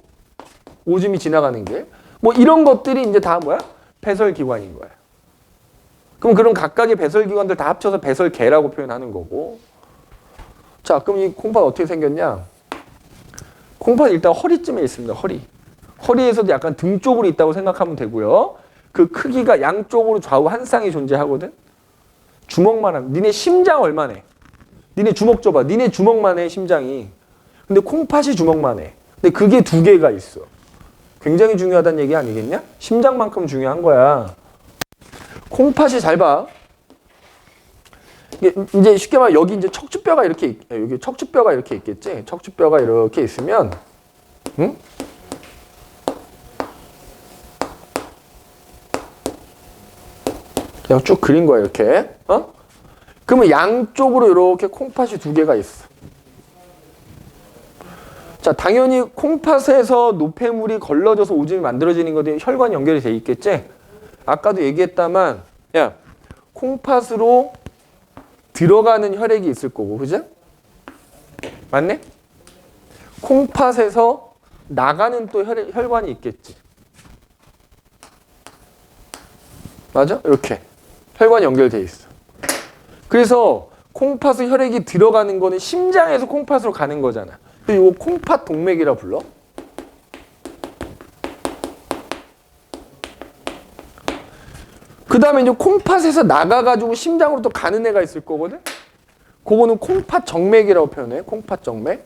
오줌이 지나가는 게. 뭐 이런 것들이 이제 다 뭐야? 배설기관인 거야. 그럼 그런 각각의 배설기관들 다 합쳐서 배설계라고 표현하는 거고. 자, 그럼 이 콩팥 어떻게 생겼냐? 콩팥 일단 허리쯤에 있습니다. 허리에서도 약간 등 쪽으로 있다고 생각하면 되고요. 그 크기가 양쪽으로 좌우 한 쌍이 존재하거든. 주먹만 하면. 니네 심장 얼마네? 니네 주먹 줘봐. 니네 주먹만 해, 심장이. 근데 콩팥이 주먹만 해. 근데 그게 두 개가 있어. 굉장히 중요하다는 얘기 아니겠냐? 심장만큼 중요한 거야. 콩팥이 잘 봐. 이제 쉽게 말하면 여기 이제 척추뼈가 이렇게, 여기 척추뼈가 이렇게 있겠지? 척추뼈가 이렇게 있으면, 응? 그냥 쭉 그린 거야, 이렇게. 그러면 양쪽으로 이렇게 콩팥이 두 개가 있어. 자, 당연히 콩팥에서 노폐물이 걸러져서 오줌이 만들어지는 것에 혈관이 연결이 돼 있겠지? 아까도 얘기했다만, 야, 콩팥으로 들어가는 혈액이 있을 거고, 그죠? 맞네? 콩팥에서 나가는 또 혈관이 있겠지. 맞아? 이렇게 혈관이 연결돼 있어. 그래서 콩팥의 혈액이 들어가는 거는 심장에서 콩팥으로 가는 거잖아. 이거 콩팥 동맥이라 불러. 그 다음에 이제 콩팥에서 나가가지고 심장으로 또 가는 애가 있을 거거든? 그거는 콩팥 정맥이라고 표현해. 콩팥 정맥.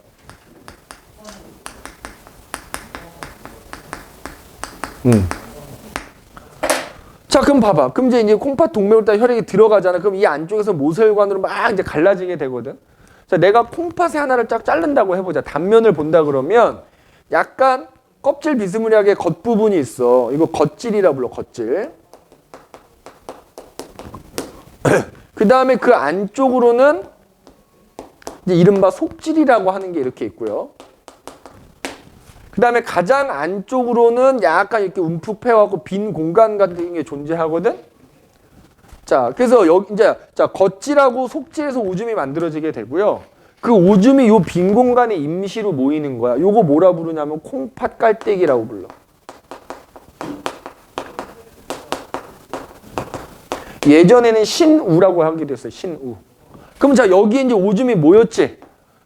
자, 그럼 봐봐. 그럼 이제 콩팥 동맥으로 다 혈액이 들어가잖아. 그럼 이 안쪽에서 모세혈관으로 막 이제 갈라지게 되거든. 자, 내가 콩팥의 하나를 쫙 자른다고 해보자. 단면을 본다 그러면 약간 껍질 비스무리하게 겉부분이 있어. 이거 겉질이라 불러, 겉질. 그 다음에 그 안쪽으로는 이제 이른바 속질이라고 하는 게 이렇게 있고요. 그 다음에 가장 안쪽으로는 약간 이렇게 움푹 패갖고 빈 공간 같은 게 존재하거든. 자, 그래서 여기 이제 자 겉질하고 속질에서 오줌이 만들어지게 되고요. 그 오줌이 요 빈 공간에 임시로 모이는 거야. 요거 뭐라 부르냐면 콩팥 깔때기라고 불러. 예전에는 신우라고 하기도 했어요. 신우. 그럼 자 여기 이제 오줌이 모였지.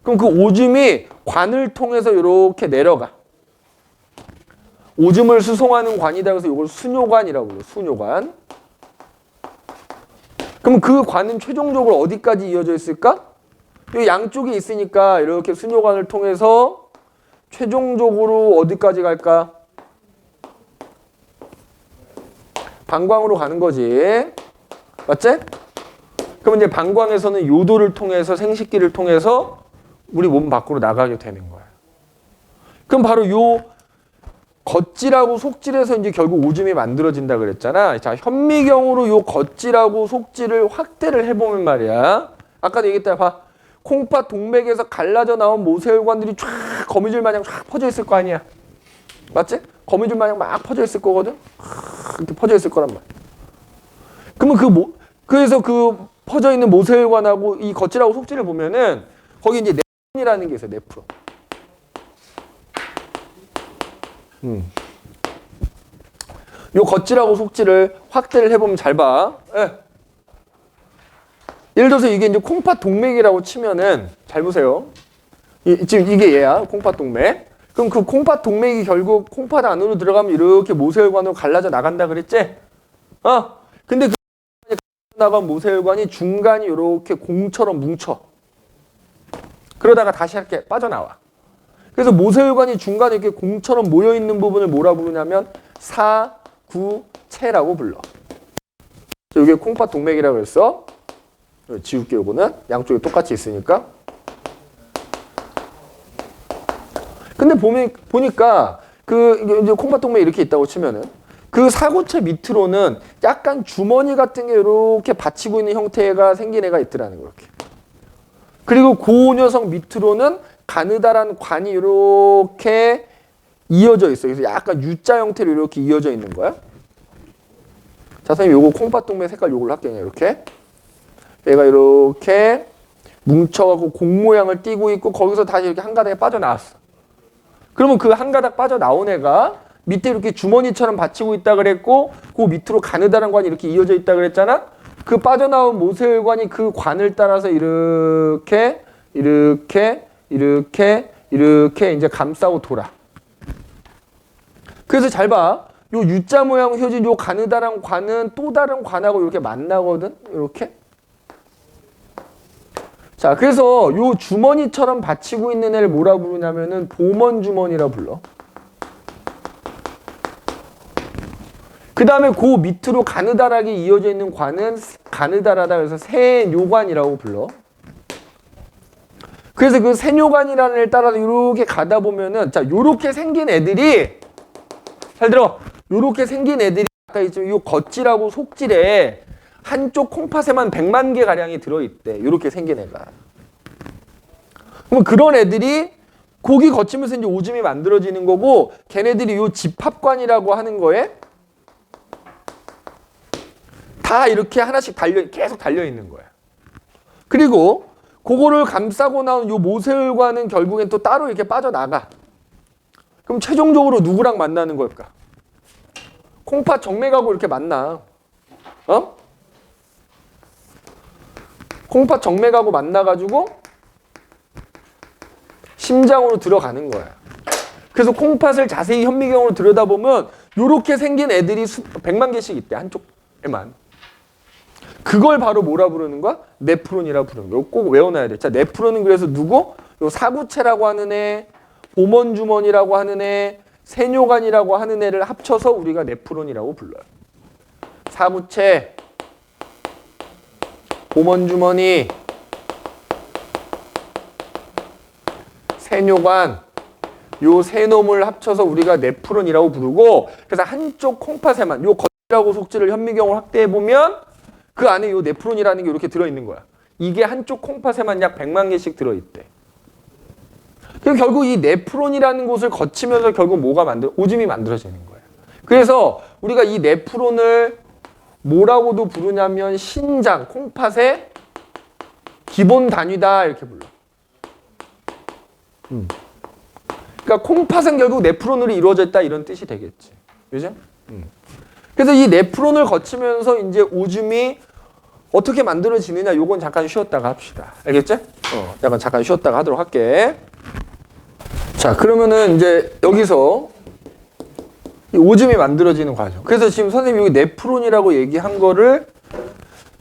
그럼 그 오줌이 관을 통해서 이렇게 내려가. 오줌을 수송하는 관이다 그래서 이걸 수뇨관이라고 불러요. 수뇨관. 그럼 그 관은 최종적으로 어디까지 이어져 있을까? 이 양쪽에 있으니까 이렇게 수뇨관을 통해서 최종적으로 어디까지 갈까? 방광으로 가는 거지. 맞지? 그럼 이제 방광에서는 요도를 통해서 생식기를 통해서 우리 몸 밖으로 나가게 되는 거야. 그럼 바로 요 겉질하고 속질에서 이제 결국 오줌이 만들어진다 그랬잖아. 자, 현미경으로 요 겉질하고 속질을 확대를 해보면 말이야. 아까도 얘기했다. 봐. 콩팥 동맥에서 갈라져 나온 모세혈관들이 쫙 거미줄 마냥 쫙 퍼져 있을 거 아니야. 맞지? 거미줄 마냥 막 퍼져 있을 거거든. 이렇게 퍼져 있을 거란 말이야. 그러면 그래서 그 퍼져 있는 모세혈관하고 이 겉질하고 속질을 보면은 거기 이제 네프론이라는 게 있어요. 네프론. 요 겉질하고 속질을 확대를 해보면 잘 봐. 예. 예를 들어서 이게 이제 콩팥 동맥이라고 치면은 잘 보세요. 지금 이게 얘야. 콩팥 동맥. 그럼 그 콩팥 동맥이 결국 콩팥 안으로 들어가면 이렇게 모세혈관으로 갈라져 나간다 그랬지? 근데 그 나간 모세혈관이 중간이 이렇게 공처럼 뭉쳐. 그러다가 다시 이렇게 빠져나와. 그래서 모세혈관이 중간에 이렇게 공처럼 모여있는 부분을 뭐라 부르냐면 사구체라고 불러. 이게 콩팥 동맥이라고 그랬어. 지울게 요거는. 양쪽에 똑같이 있으니까. 근데 보니까 이제 콩팥 동맥 이렇게 있다고 치면은 그 사구체 밑으로는 약간 주머니 같은 게 이렇게 받치고 있는 형태가 생긴 애가 있더라는 거 이렇게. 그리고 그 녀석 밑으로는 가느다란 관이 이렇게 이어져 있어요. 그래서 약간 U자 형태로 이렇게 이어져 있는 거야. 자, 선생님 요거 콩팥 동맥 색깔 요걸로 할게요. 이렇게. 얘가 이렇게 뭉쳐갖고 공 모양을 띠고 있고 거기서 다시 이렇게 한 가닥에 빠져나왔어. 그러면 그 한 가닥 빠져나온 애가 밑에 이렇게 주머니처럼 받치고 있다 그랬고 그 밑으로 가느다란 관이 이렇게 이어져 있다 그랬잖아. 그 빠져나온 모세혈관이 그 관을 따라서 이렇게 이제 감싸고 돌아. 그래서 잘 봐. 요 U자 모양 휘어진 요 가느다란 관은 또 다른 관하고 이렇게 만나거든. 이렇게. 자, 그래서 요 주머니처럼 받치고 있는 애를 뭐라 부르냐면은 보먼 주머니라 불러. 그 다음에 그 밑으로 가느다랗게 이어져 있는 관은 가느다라다 그래서 세뇨관이라고 불러. 그래서 그 세뇨관이라는 애를 따라서 이렇게 가다 보면은 자, 요렇게 생긴 애들이 잘 들어. 요렇게 생긴 애들이 아까 있지만 요 겉질하고 속질에 한쪽 콩팥에만 100만 개 가량이 들어있대. 요렇게 생긴 애가. 그러면 그런 애들이 고기 거치면서 이제 오줌이 만들어지는 거고 걔네들이 요 집합관이라고 하는 거에 다 이렇게 하나씩 계속 달려있는 거야. 그리고 그거를 감싸고 나온 요 모세혈관은 결국엔 또 따로 이렇게 빠져나가. 그럼 최종적으로 누구랑 만나는 걸까? 콩팥 정맥하고 이렇게 만나. 어? 콩팥 정맥하고 만나가지고 심장으로 들어가는 거야. 그래서 콩팥을 자세히 현미경으로 들여다보면 이렇게 생긴 애들이 100만 개씩 있대. 한쪽에만. 그걸 바로 뭐라 부르는 거야? 네프론이라 부르는 거야. 꼭 외워놔야 돼. 자, 네프론은 그래서 누구? 요 사구체라고 하는 애, 보먼주머니라고 하는 애, 세뇨관이라고 하는 애를 합쳐서 우리가 네프론이라고 불러요. 사구체, 보먼주머니, 세뇨관, 요 세 놈을 합쳐서 우리가 네프론이라고 부르고, 그래서 한쪽 콩팥에만 요 겉이라고 속지를 현미경으로 확대해 보면 그 안에 요 네프론이라는 게 이렇게 들어있는 거야. 이게 한쪽 콩팥에만 약 100만 개씩 들어있대. 그럼 결국 이 네프론이라는 곳을 거치면서 결국 오줌이 만들어지는 거예요. 그래서 우리가 이 네프론을 뭐라고도 부르냐면 신장, 콩팥의 기본 단위다 이렇게 불러. 그러니까 콩팥은 결국 네프론으로 이루어져 있다 이런 뜻이 되겠지. 그죠? 그래서 이 네프론을 거치면서 이제 오줌이 어떻게 만들어지느냐 요건 잠깐 쉬었다가 합시다. 알겠지? 잠깐 쉬었다가 하도록 할게. 자, 그러면은 이제 여기서 이 오줌이 만들어지는 과정. 그래서 지금 선생님이 여기 네프론이라고 얘기한 거를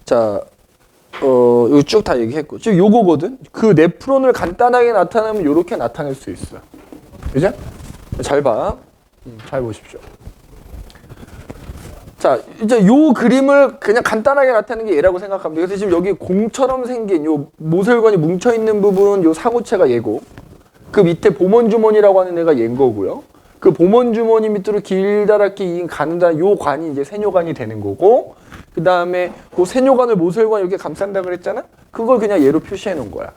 자, 여기 쭉 다 얘기했고 지금 요거거든. 그 네프론을 간단하게 나타내면 요렇게 나타낼 수 있어. 그죠? 잘 봐. 잘 보십시오. 자, 이제 요 그림을 그냥 간단하게 나타내는 게 얘라고 생각하면 돼요. 그래서 지금 여기 공처럼 생긴 요 모세혈관이 뭉쳐있는 부분 요 사구체가 얘고 그 밑에 보먼주머니라고 하는 애가 얘인 거고요. 그 보먼주머니 밑으로 길다랗게 가는 요 관이 이제 세뇨관이 되는 거고 그 다음에 그 세뇨관을 모세혈관 이렇게 감싼다 그랬잖아? 그걸 그냥 얘로 표시해 놓은 거야.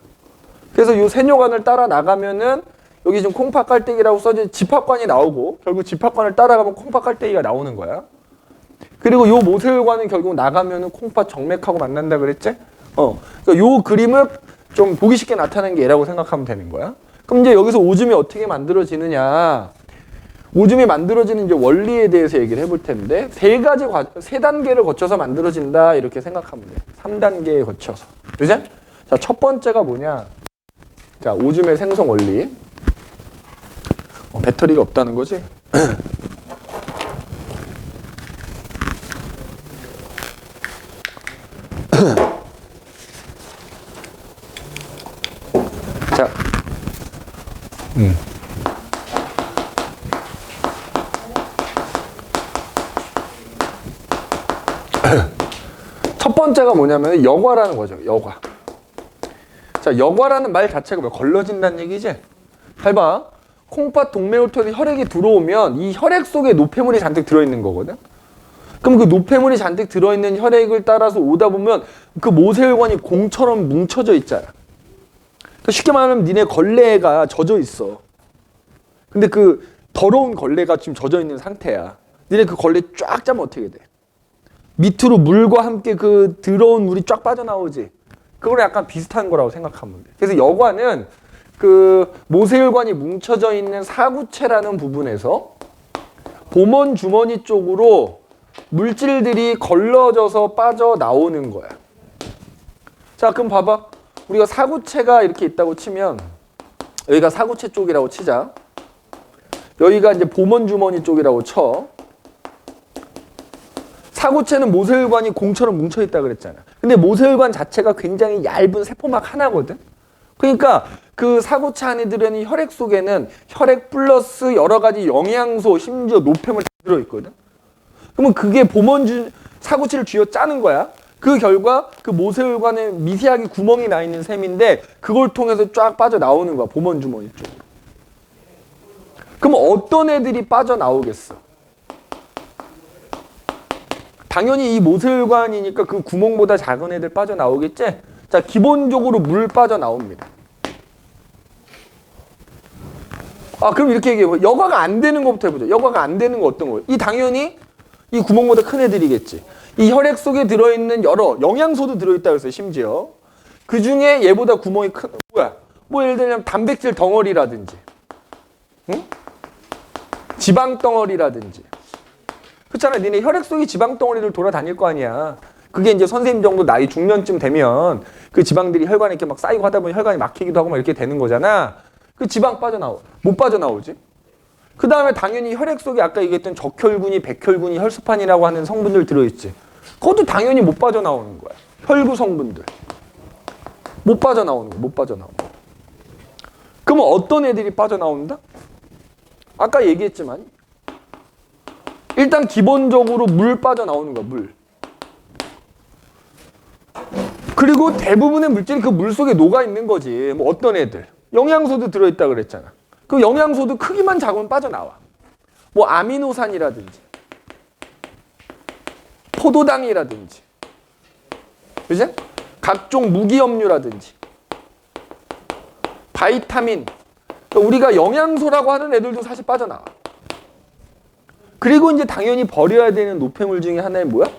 그래서 요 세뇨관을 따라 나가면은 여기 지금 콩팥 깔때기라고 써진 집합관이 나오고 결국 집합관을 따라가면 콩팥 깔때기가 나오는 거야. 그리고 요 모세혈관은 결국 나가면은 콩팥 정맥하고 만난다 그랬지? 그러니까 요 그림을 좀 보기 쉽게 나타낸 게 얘라고 생각하면 되는 거야. 그럼 이제 여기서 오줌이 어떻게 만들어지느냐? 오줌이 만들어지는 이제 원리에 대해서 얘기를 해볼 텐데 세 단계를 거쳐서 만들어진다 이렇게 생각하면 돼. 3단계에 거쳐서. 그죠? 자, 첫 번째가 뭐냐? 자, 오줌의 생성 원리. 배터리가 없다는 거지? 자, 첫 번째가 뭐냐면 여과라는 거죠. 여과. 자, 여과라는 말 자체가 뭐 걸러진다는 얘기지? 잘 봐. 콩팥 동맥을 통해서 혈액이 들어오면 이 혈액 속에 노폐물이 잔뜩 들어있는 거거든. 그럼 그 노폐물이 잔뜩 들어있는 혈액을 따라서 오다 보면 그 모세혈관이 공처럼 뭉쳐져 있잖아. 그러니까 쉽게 말하면 니네 걸레가 젖어 있어. 근데 그 더러운 걸레가 지금 젖어 있는 상태야. 니네 그 걸레 쫙 짜면 어떻게 돼? 밑으로 물과 함께 그 더러운 물이 쫙 빠져나오지. 그거랑 약간 비슷한 거라고 생각하면 돼. 그래서 여과는 그 모세혈관이 뭉쳐져 있는 사구체라는 부분에서 보먼 주머니 쪽으로 물질들이 걸러져서 빠져나오는 거야. 자, 그럼 봐봐. 우리가 사구체가 이렇게 있다고 치면 여기가 사구체 쪽이라고 치자. 여기가 이제 보먼 주머니 쪽이라고 쳐. 사구체는 모세혈관이 공처럼 뭉쳐있다 그랬잖아. 근데 모세혈관 자체가 굉장히 얇은 세포막 하나거든. 그러니까 그 사구체 안에 들어있는 혈액 속에는 혈액 플러스 여러 가지 영양소, 심지어 노폐물 다 들어있거든. 그러면 그게 사구체를 쥐어 짜는 거야. 그 결과 그 모세혈관에 미세하게 구멍이 나 있는 셈인데 그걸 통해서 쫙 빠져나오는 거야. 보먼주머니 쪽으로. 그럼 어떤 애들이 빠져나오겠어? 당연히 이 모세혈관이니까 그 구멍보다 작은 애들 빠져나오겠지? 자, 기본적으로 물 빠져나옵니다. 그럼 이렇게 얘기해봐. 여과가 안 되는 것부터 해보자. 여과가 안 되는 거 어떤 거예요? 당연히 이 구멍보다 큰 애들이겠지. 이 혈액 속에 들어있는 여러 영양소도 들어있다 그랬어요. 심지어. 그 중에 얘보다 구멍이 큰, 뭐야? 뭐 예를 들면 단백질 덩어리라든지. 응? 지방 덩어리라든지. 그렇잖아. 니네 혈액 속에 지방 덩어리를 돌아다닐 거 아니야. 그게 이제 선생님 정도 나이 중년쯤 되면 그 지방들이 혈관에 이렇게 막 쌓이고 하다 보면 혈관이 막히기도 하고 막 이렇게 되는 거잖아. 그 지방 못 빠져나오지. 그 다음에 당연히 혈액 속에 아까 얘기했던 적혈군이, 백혈군이, 혈소판이라고 하는 성분들 들어있지. 그것도 당연히 못 빠져나오는 거야. 혈구 성분들. 못 빠져나오는 거야. 못 빠져나오는 거야. 그러면 어떤 애들이 빠져나온다? 아까 얘기했지만 일단 기본적으로 물 빠져나오는 거야. 물. 그리고 대부분의 물질이 그 물 속에 녹아있는 거지. 뭐 어떤 애들. 영양소도 들어있다 그랬잖아. 그 영양소도 크기만 작으면 빠져나와. 뭐 아미노산이라든지 포도당이라든지 그지? 각종 무기염료라든지 바이타민, 그러니까 우리가 영양소라고 하는 애들도 사실 빠져나와. 그리고 이제 당연히 버려야 되는 노폐물 중에 하나의 뭐야?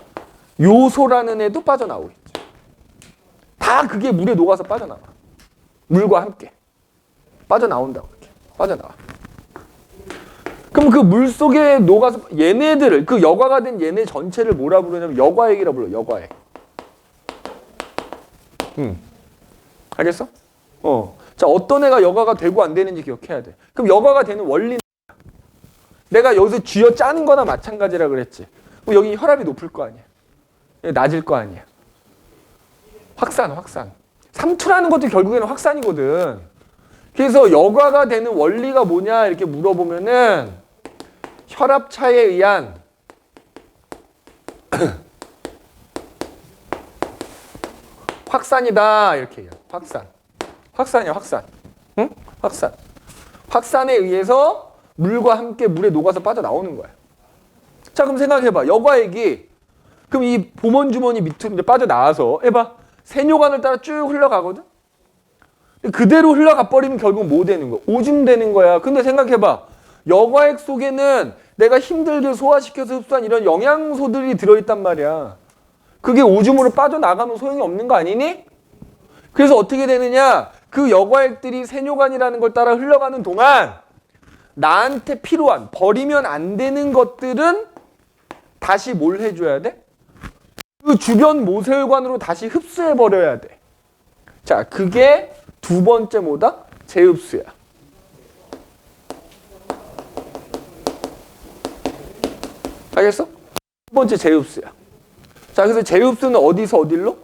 요소라는 애도 빠져나오고 있죠. 다 그게 물에 녹아서 빠져나와. 물과 함께 빠져나온다고. 이렇게 빠져나와. 그럼 그 물 속에 녹아서 얘네들을, 그 여과가 된 얘네 전체를 뭐라 부르냐면 여과액이라 불러. 여과액. 알겠어? 자, 어떤 애가 여과가 되고 안 되는지 기억해야 돼. 그럼 여과가 되는 원리는 내가 여기서 쥐어 짜는 거나 마찬가지라 그랬지. 그럼 여기 혈압이 높을 거 아니야. 낮을 거 아니야. 확산. 삼투라는 것도 결국에는 확산이거든. 그래서 여과가 되는 원리가 뭐냐 이렇게 물어보면은 혈압차에 의한 확산이다 이렇게 얘기해. 확산이야. 응? 확산에 의해서 물과 함께 물에 녹아서 빠져나오는 거야. 자, 그럼 생각해봐. 여과액이 그럼 이 보먼주머니 밑으로 이제 빠져나와서 해봐. 세뇨관을 따라 쭉 흘러가거든. 그대로 흘러가 버리면 결국 뭐 되는 거야? 오줌 되는 거야. 근데 생각해봐. 여과액 속에는 내가 힘들게 소화시켜서 흡수한 이런 영양소들이 들어있단 말이야. 그게 오줌으로 빠져나가면 소용이 없는 거 아니니? 그래서 어떻게 되느냐? 그 여과액들이 세뇨관이라는 걸 따라 흘러가는 동안 나한테 필요한, 버리면 안 되는 것들은 다시 뭘 해줘야 돼? 그 주변 모세혈관으로 다시 흡수해버려야 돼. 자, 그게 두 번째 뭐다? 재흡수야. 알겠어? 두 번째 재흡수야. 자, 그래서 재흡수는 어디서 어디로?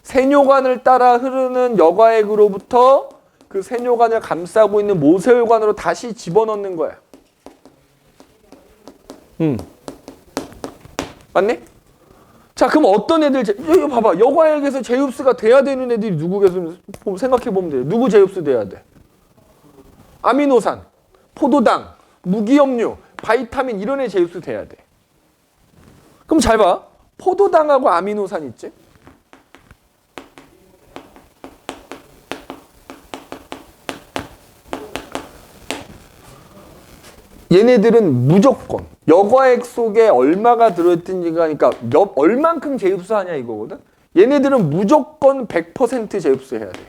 세뇨관을 따라 흐르는 여과액으로부터 그 세뇨관을 감싸고 있는 모세혈관으로 다시 집어넣는 거야. 맞니? 자, 그럼 어떤 애들, 여기 봐봐. 여과액에서 재흡수가 돼야 되는 애들이 누구겠으면 생각해보면 돼. 누구 재흡수 돼야 돼? 아미노산, 포도당, 무기염료, 바이타민 이런 애 재흡수 돼야 돼. 그럼 잘 봐. 포도당하고 아미노산 있지? 얘네들은 무조건 여과액 속에 얼마가 들어있든지가 그러니까 얼만큼 재흡수하냐 이거거든. 얘네들은 무조건 100% 재흡수해야 돼.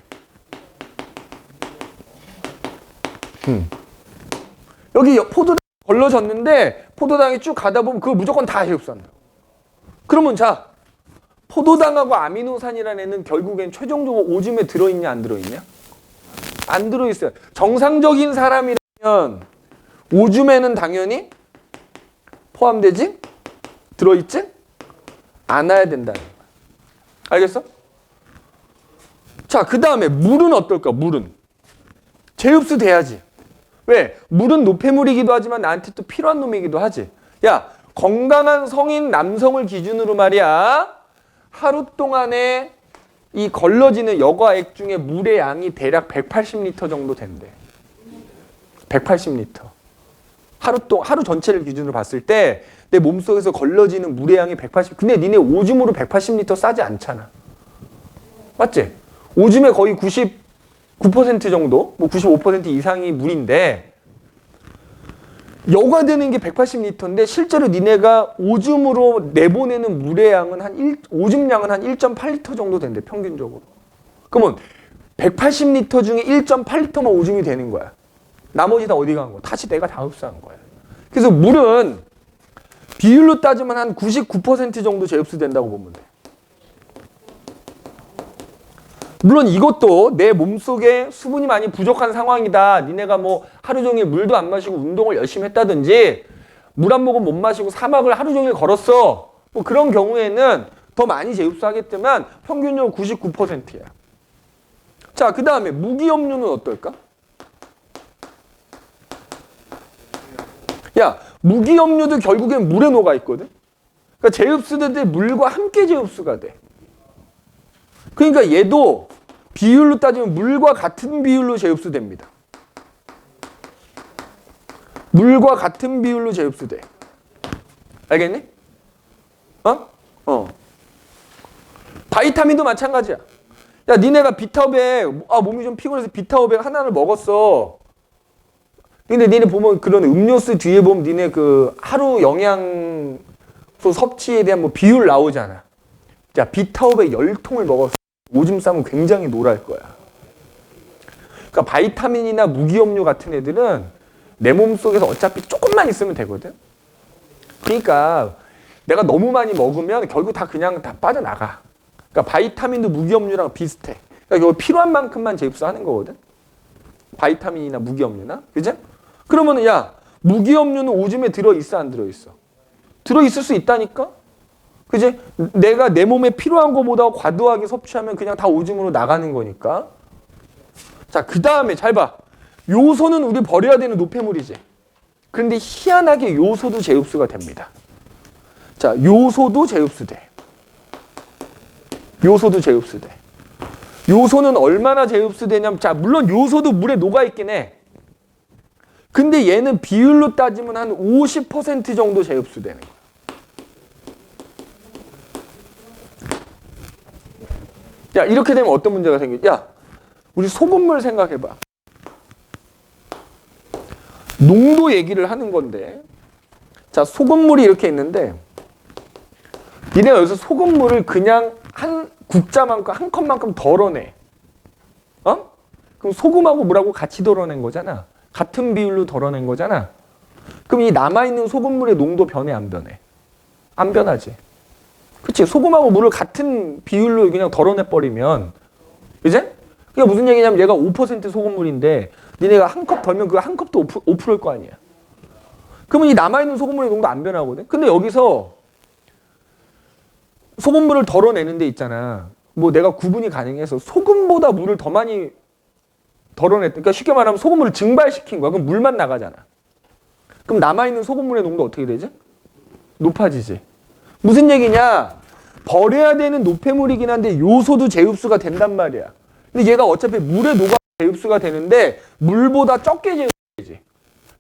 여기 포도당 걸러졌는데 포도당이 쭉 가다 보면 그걸 무조건 다 재흡수한다. 그러면 자, 포도당하고 아미노산이라는 애는 결국엔 최종적으로 오줌에 들어있냐 안 들어있냐? 안 들어있어요. 정상적인 사람이라면 오줌에는 당연히 포함되지? 들어있지? 않아야 된다는 거야. 알겠어? 자, 그 다음에 물은 어떨까? 물은 재흡수 돼야지. 왜? 물은 노폐물이기도 하지만 나한테 또 필요한 놈이기도 하지. 야, 건강한 성인 남성을 기준으로 말이야. 하루 동안에 이 걸러지는 여과액 중에 물의 양이 대략 180리터 정도 된대. 180리터. 하루 전체를 기준으로 봤을 때 내 몸속에서 걸러지는 물의 양이 180. 근데 니네 오줌으로 180리터 싸지 않잖아. 맞지? 오줌의 거의 99% 정도, 뭐 95% 이상이 물인데 여과되는 게 180리터인데 실제로 니네가 오줌으로 내보내는 물의 양은 오줌량은 한 1.8리터 정도 된대, 평균적으로. 그러면 180리터 중에 1.8리터만 오줌이 되는 거야. 나머지 다 어디 간 거야? 다시 내가 다 흡수한 거야. 그래서 물은 비율로 따지면 한 99% 정도 재흡수된다고 보면 돼. 물론 이것도 내 몸속에 수분이 많이 부족한 상황이다. 니네가 뭐 하루 종일 물도 안 마시고 운동을 열심히 했다든지 물 한 모금 못 마시고 사막을 하루 종일 걸었어. 뭐 그런 경우에는 더 많이 재흡수하겠지만 평균적으로 99%야. 자, 그 다음에 무기염류는 어떨까? 야, 무기염류도 결국엔 물에 녹아 있거든. 그러니까 재흡수될 때 물과 함께 재흡수가 돼. 그러니까 얘도 비율로 따지면 물과 같은 비율로 재흡수됩니다. 물과 같은 비율로 재흡수돼. 알겠니? 바이타민도 마찬가지야. 야, 니네가 비타오백, 몸이 좀 피곤해서 비타오백 하나를 먹었어. 근데 니네 보면 그런 음료수 뒤에 보면 니네 그 하루 영양소 섭취에 대한 뭐 비율 나오잖아. 자, 비타오백 10통을 먹었어. 오줌 싸면 굉장히 노랄 거야. 그러니까 바이타민이나 무기염류 같은 애들은 내 몸속에서 어차피 조금만 있으면 되거든. 그러니까 내가 너무 많이 먹으면 결국 다 그냥 다 빠져나가. 그러니까 바이타민도 무기염류랑 비슷해. 그러니까 이거 필요한 만큼만 재흡수하는 거거든. 바이타민이나 무기염류나, 그죠? 그러면은 야, 무기염류는 오줌에 들어있어, 안 들어있어? 들어있을 수 있다니까? 그지? 내가 내 몸에 필요한 것보다 과도하게 섭취하면 그냥 다 오줌으로 나가는 거니까. 자, 그 다음에 잘 봐. 요소는 우리 버려야 되는 노폐물이지. 그런데 희한하게 요소도 재흡수가 됩니다. 자, 요소도 재흡수돼. 요소도 재흡수돼. 요소는 얼마나 재흡수되냐면, 자, 물론 요소도 물에 녹아있긴 해. 근데 얘는 비율로 따지면 한 50% 정도 재흡수되는 거야. 야, 이렇게 되면 어떤 문제가 생겨? 야, 우리 소금물 생각해봐. 농도 얘기를 하는 건데, 자, 소금물이 이렇게 있는데, 니네가 여기서 소금물을 그냥 한 국자만큼, 한 컵만큼 덜어내. 그럼 소금하고 물하고 같이 덜어낸 거잖아. 같은 비율로 덜어낸 거잖아. 그럼 이 남아있는 소금물의 농도 변해, 안 변해? 안 변하지. 그치? 소금하고 물을 같은 비율로 그냥 덜어내버리면, 이제? 그게 무슨 얘기냐면 얘가 5% 소금물인데 니네가 한 컵 덜면 그 한 컵도 5%일 거 아니야. 그러면 이 남아있는 소금물의 농도 안 변하거든? 근데 여기서 소금물을 덜어내는 데 있잖아. 뭐 내가 구분이 가능해서 소금보다 물을 더 많이 덜어냈다. 그러니까 쉽게 말하면 소금물을 증발시킨 거야. 그럼 물만 나가잖아. 그럼 남아있는 소금물의 농도 어떻게 되지? 높아지지. 무슨 얘기냐? 버려야 되는 노폐물이긴 한데 요소도 재흡수가 된단 말이야. 근데 얘가 어차피 물에 녹아 재흡수가 되는데 물보다 적게 재흡수되지.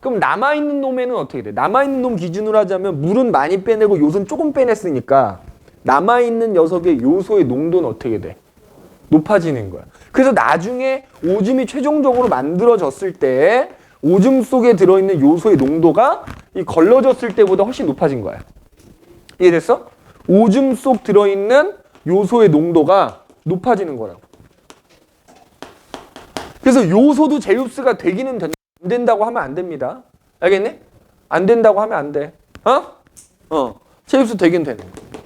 그럼 남아있는 놈에는 어떻게 돼? 남아있는 놈 기준으로 하자면 물은 많이 빼내고 요소는 조금 빼냈으니까 남아있는 녀석의 요소의 농도는 어떻게 돼? 높아지는 거야. 그래서 나중에 오줌이 최종적으로 만들어졌을 때 오줌 속에 들어있는 요소의 농도가 이 걸러졌을 때보다 훨씬 높아진 거야. 이해됐어? 오줌 속 들어있는 요소의 농도가 높아지는 거라고. 그래서 요소도 재흡수가 되기는 안 된다고 하면 안 됩니다. 알겠니? 안 된다고 하면 안 돼. 재흡수 되긴 되는 거야.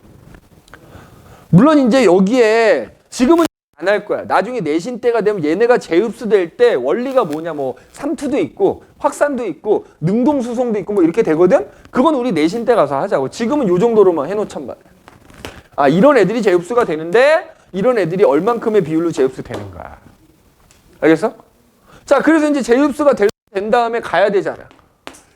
물론 이제 여기에 지금은 안 할 거야. 나중에 내신 때가 되면 얘네가 재흡수될 때 원리가 뭐냐, 뭐 삼투도 있고 확산도 있고 능동수송도 있고 뭐 이렇게 되거든. 그건 우리 내신 때 가서 하자고. 지금은 요 정도로만 해놓잔 말이야. 아, 이런 애들이 재흡수가 되는데 이런 애들이 얼만큼의 비율로 재흡수 되는 거야. 알겠어? 자, 그래서 이제 재흡수가 된 다음에 가야 되잖아.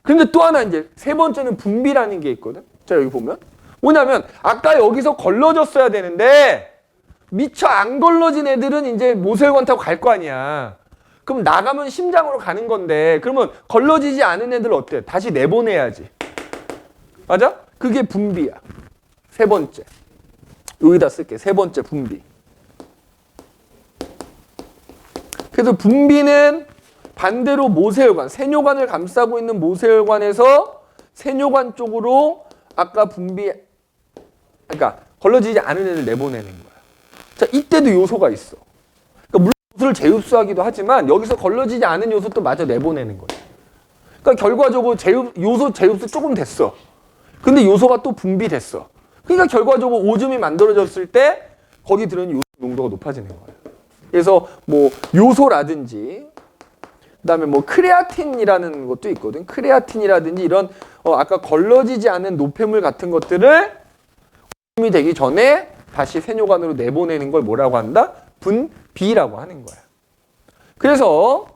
근데 또 하나 이제 세 번째는 분비라는 게 있거든. 자, 여기 보면 뭐냐면 아까 여기서 걸러졌어야 되는데 미처 안 걸러진 애들은 이제 모세혈관 타고 갈 거 아니야. 그럼 나가면 심장으로 가는 건데 그러면 걸러지지 않은 애들 어때? 다시 내보내야지. 맞아? 그게 분비야. 세 번째. 여기다 쓸게. 세 번째 분비. 그래서 분비는 반대로 모세혈관, 세뇨관을 감싸고 있는 모세혈관에서 세뇨관 쪽으로 아까 분비, 그러니까 걸러지지 않은 애들 내보내는 거야. 자, 이때도 요소가 있어. 그러니까 물론 요소를 재흡수하기도 하지만 여기서 걸러지지 않은 요소도 마저 내보내는 거야. 그러니까 결과적으로 요소 제흡수 조금 됐어. 근데 요소가 또 분비됐어. 그러니까 결과적으로 오줌이 만들어졌을 때 거기 들어있는 요소 농도가 높아지는 거예요. 그래서 뭐 요소라든지 그다음에 뭐 크레아틴이라는 것도 있거든. 크레아틴이라든지 이런 아까 걸러지지 않은 노폐물 같은 것들을 오줌이 되기 전에 다시 세뇨관으로 내보내는 걸 뭐라고 한다? 분비라고 하는 거야. 그래서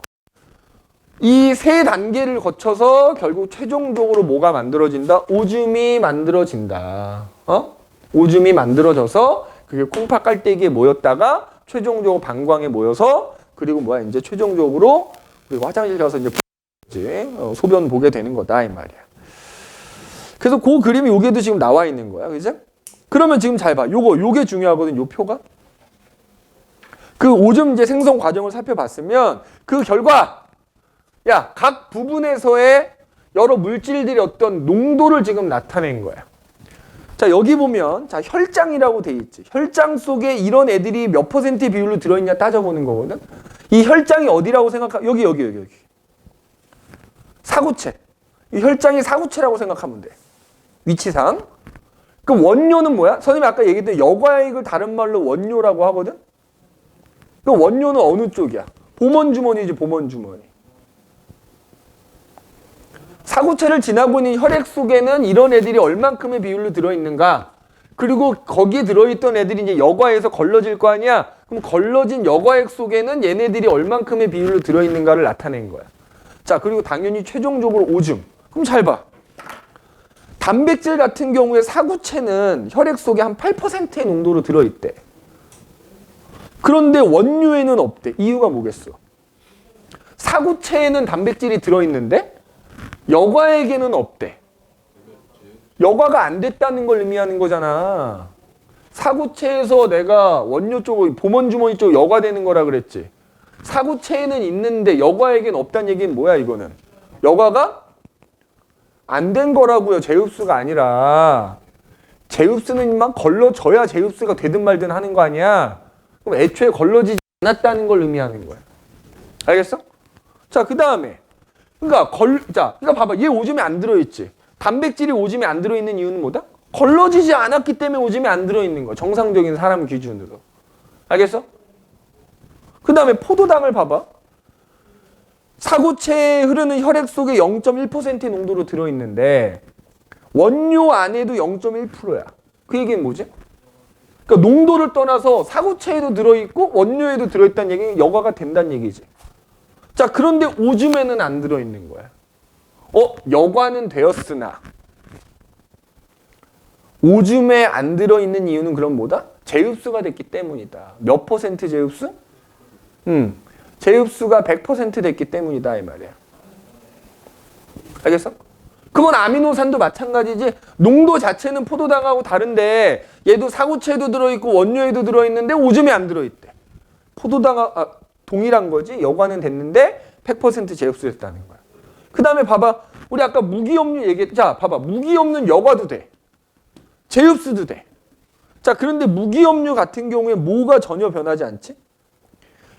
이 세 단계를 거쳐서 결국 최종적으로 뭐가 만들어진다? 오줌이 만들어진다. 오줌이 만들어져서 그게 콩팥 깔때기에 모였다가 최종적으로 방광에 모여서 그리고 뭐야 이제 최종적으로 우리 화장실 가서 이제 소변 보게 되는 거다 이 말이야. 그래서 그 그림이 여기에도 지금 나와 있는 거야, 그죠? 그러면 지금 잘 봐. 요게 중요하거든. 요 표가. 그 오줌 이제 생성 과정을 살펴봤으면 그 결과 야, 각 부분에서의 여러 물질들의 어떤 농도를 지금 나타낸 거야. 자, 여기 보면 자, 혈장이라고 돼 있지. 혈장 속에 이런 애들이 몇 퍼센트 비율로 들어있냐 따져보는 거거든. 이 혈장이 어디라고 생각하? 여기. 사구체. 이 혈장이 사구체라고 생각하면 돼. 위치상. 그 원료는 뭐야? 선생님이 아까 얘기했던 여과액을 다른 말로 원료라고 하거든. 그 원료는 어느 쪽이야? 보먼주머니지, 보먼주머니. 사구체를 지나고 있는 혈액 속에는 이런 애들이 얼만큼의 비율로 들어있는가? 그리고 거기에 들어있던 애들이 이제 여과에서 걸러질 거 아니야? 그럼 걸러진 여과액 속에는 얘네들이 얼만큼의 비율로 들어있는가를 나타낸 거야. 자, 그리고 당연히 최종적으로 오줌. 그럼 잘 봐. 단백질 같은 경우에 사구체는 혈액 속에 한 8%의 농도로 들어있대. 그런데 원료에는 없대. 이유가 뭐겠어? 사구체에는 단백질이 들어있는데 여과에게는 없대. 여과가 안 됐다는 걸 의미하는 거잖아. 사구체에서 내가 원료 쪽, 보먼주머니 쪽 여과되는 거라 그랬지. 사구체에는 있는데 여과에게는 없다는 얘기는 뭐야 이거는? 여과가 안 된 거라고요. 제흡수가 아니라. 제흡수는 막 걸러져야 제흡수가 되든 말든 하는 거 아니야. 그럼 애초에 걸러지지 않았다는 걸 의미하는 거야. 알겠어? 자, 그 다음에 그러니까 봐봐. 얘 오줌에 안 들어있지. 단백질이 오줌에 안 들어있는 이유는 뭐다? 걸러지지 않았기 때문에 오줌에 안 들어있는 거야. 정상적인 사람 기준으로. 알겠어? 그 다음에 포도당을 봐봐. 사구체에 흐르는 혈액 속에 0.1%의 농도로 들어있는데 원료 안에도 0.1%야. 그 얘기는 뭐지? 그러니까 농도를 떠나서 사구체에도 들어있고 원료에도 들어있다는 얘기는 여과가 된다는 얘기지. 자, 그런데 오줌에는 안 들어있는 거야. 여과는 되었으나 오줌에 안 들어있는 이유는 그럼 뭐다? 제흡수가 됐기 때문이다. 몇 퍼센트 제흡수? 제흡수가 100% 됐기 때문이다 이 말이야. 알겠어? 그건 아미노산도 마찬가지지. 농도 자체는 포도당하고 다른데 얘도 사구체에도 들어있고 원료에도 들어있는데 오줌에 안 들어있대. 동일한 거지. 여과는 됐는데 100% 제흡수됐다는 거야. 그 다음에 봐봐. 우리 아까 무기염류 얘기했. 자, 봐봐. 무기염류는 여과도 돼. 제흡수도 돼. 자, 그런데 무기염류 같은 경우에 뭐가 전혀 변하지 않지?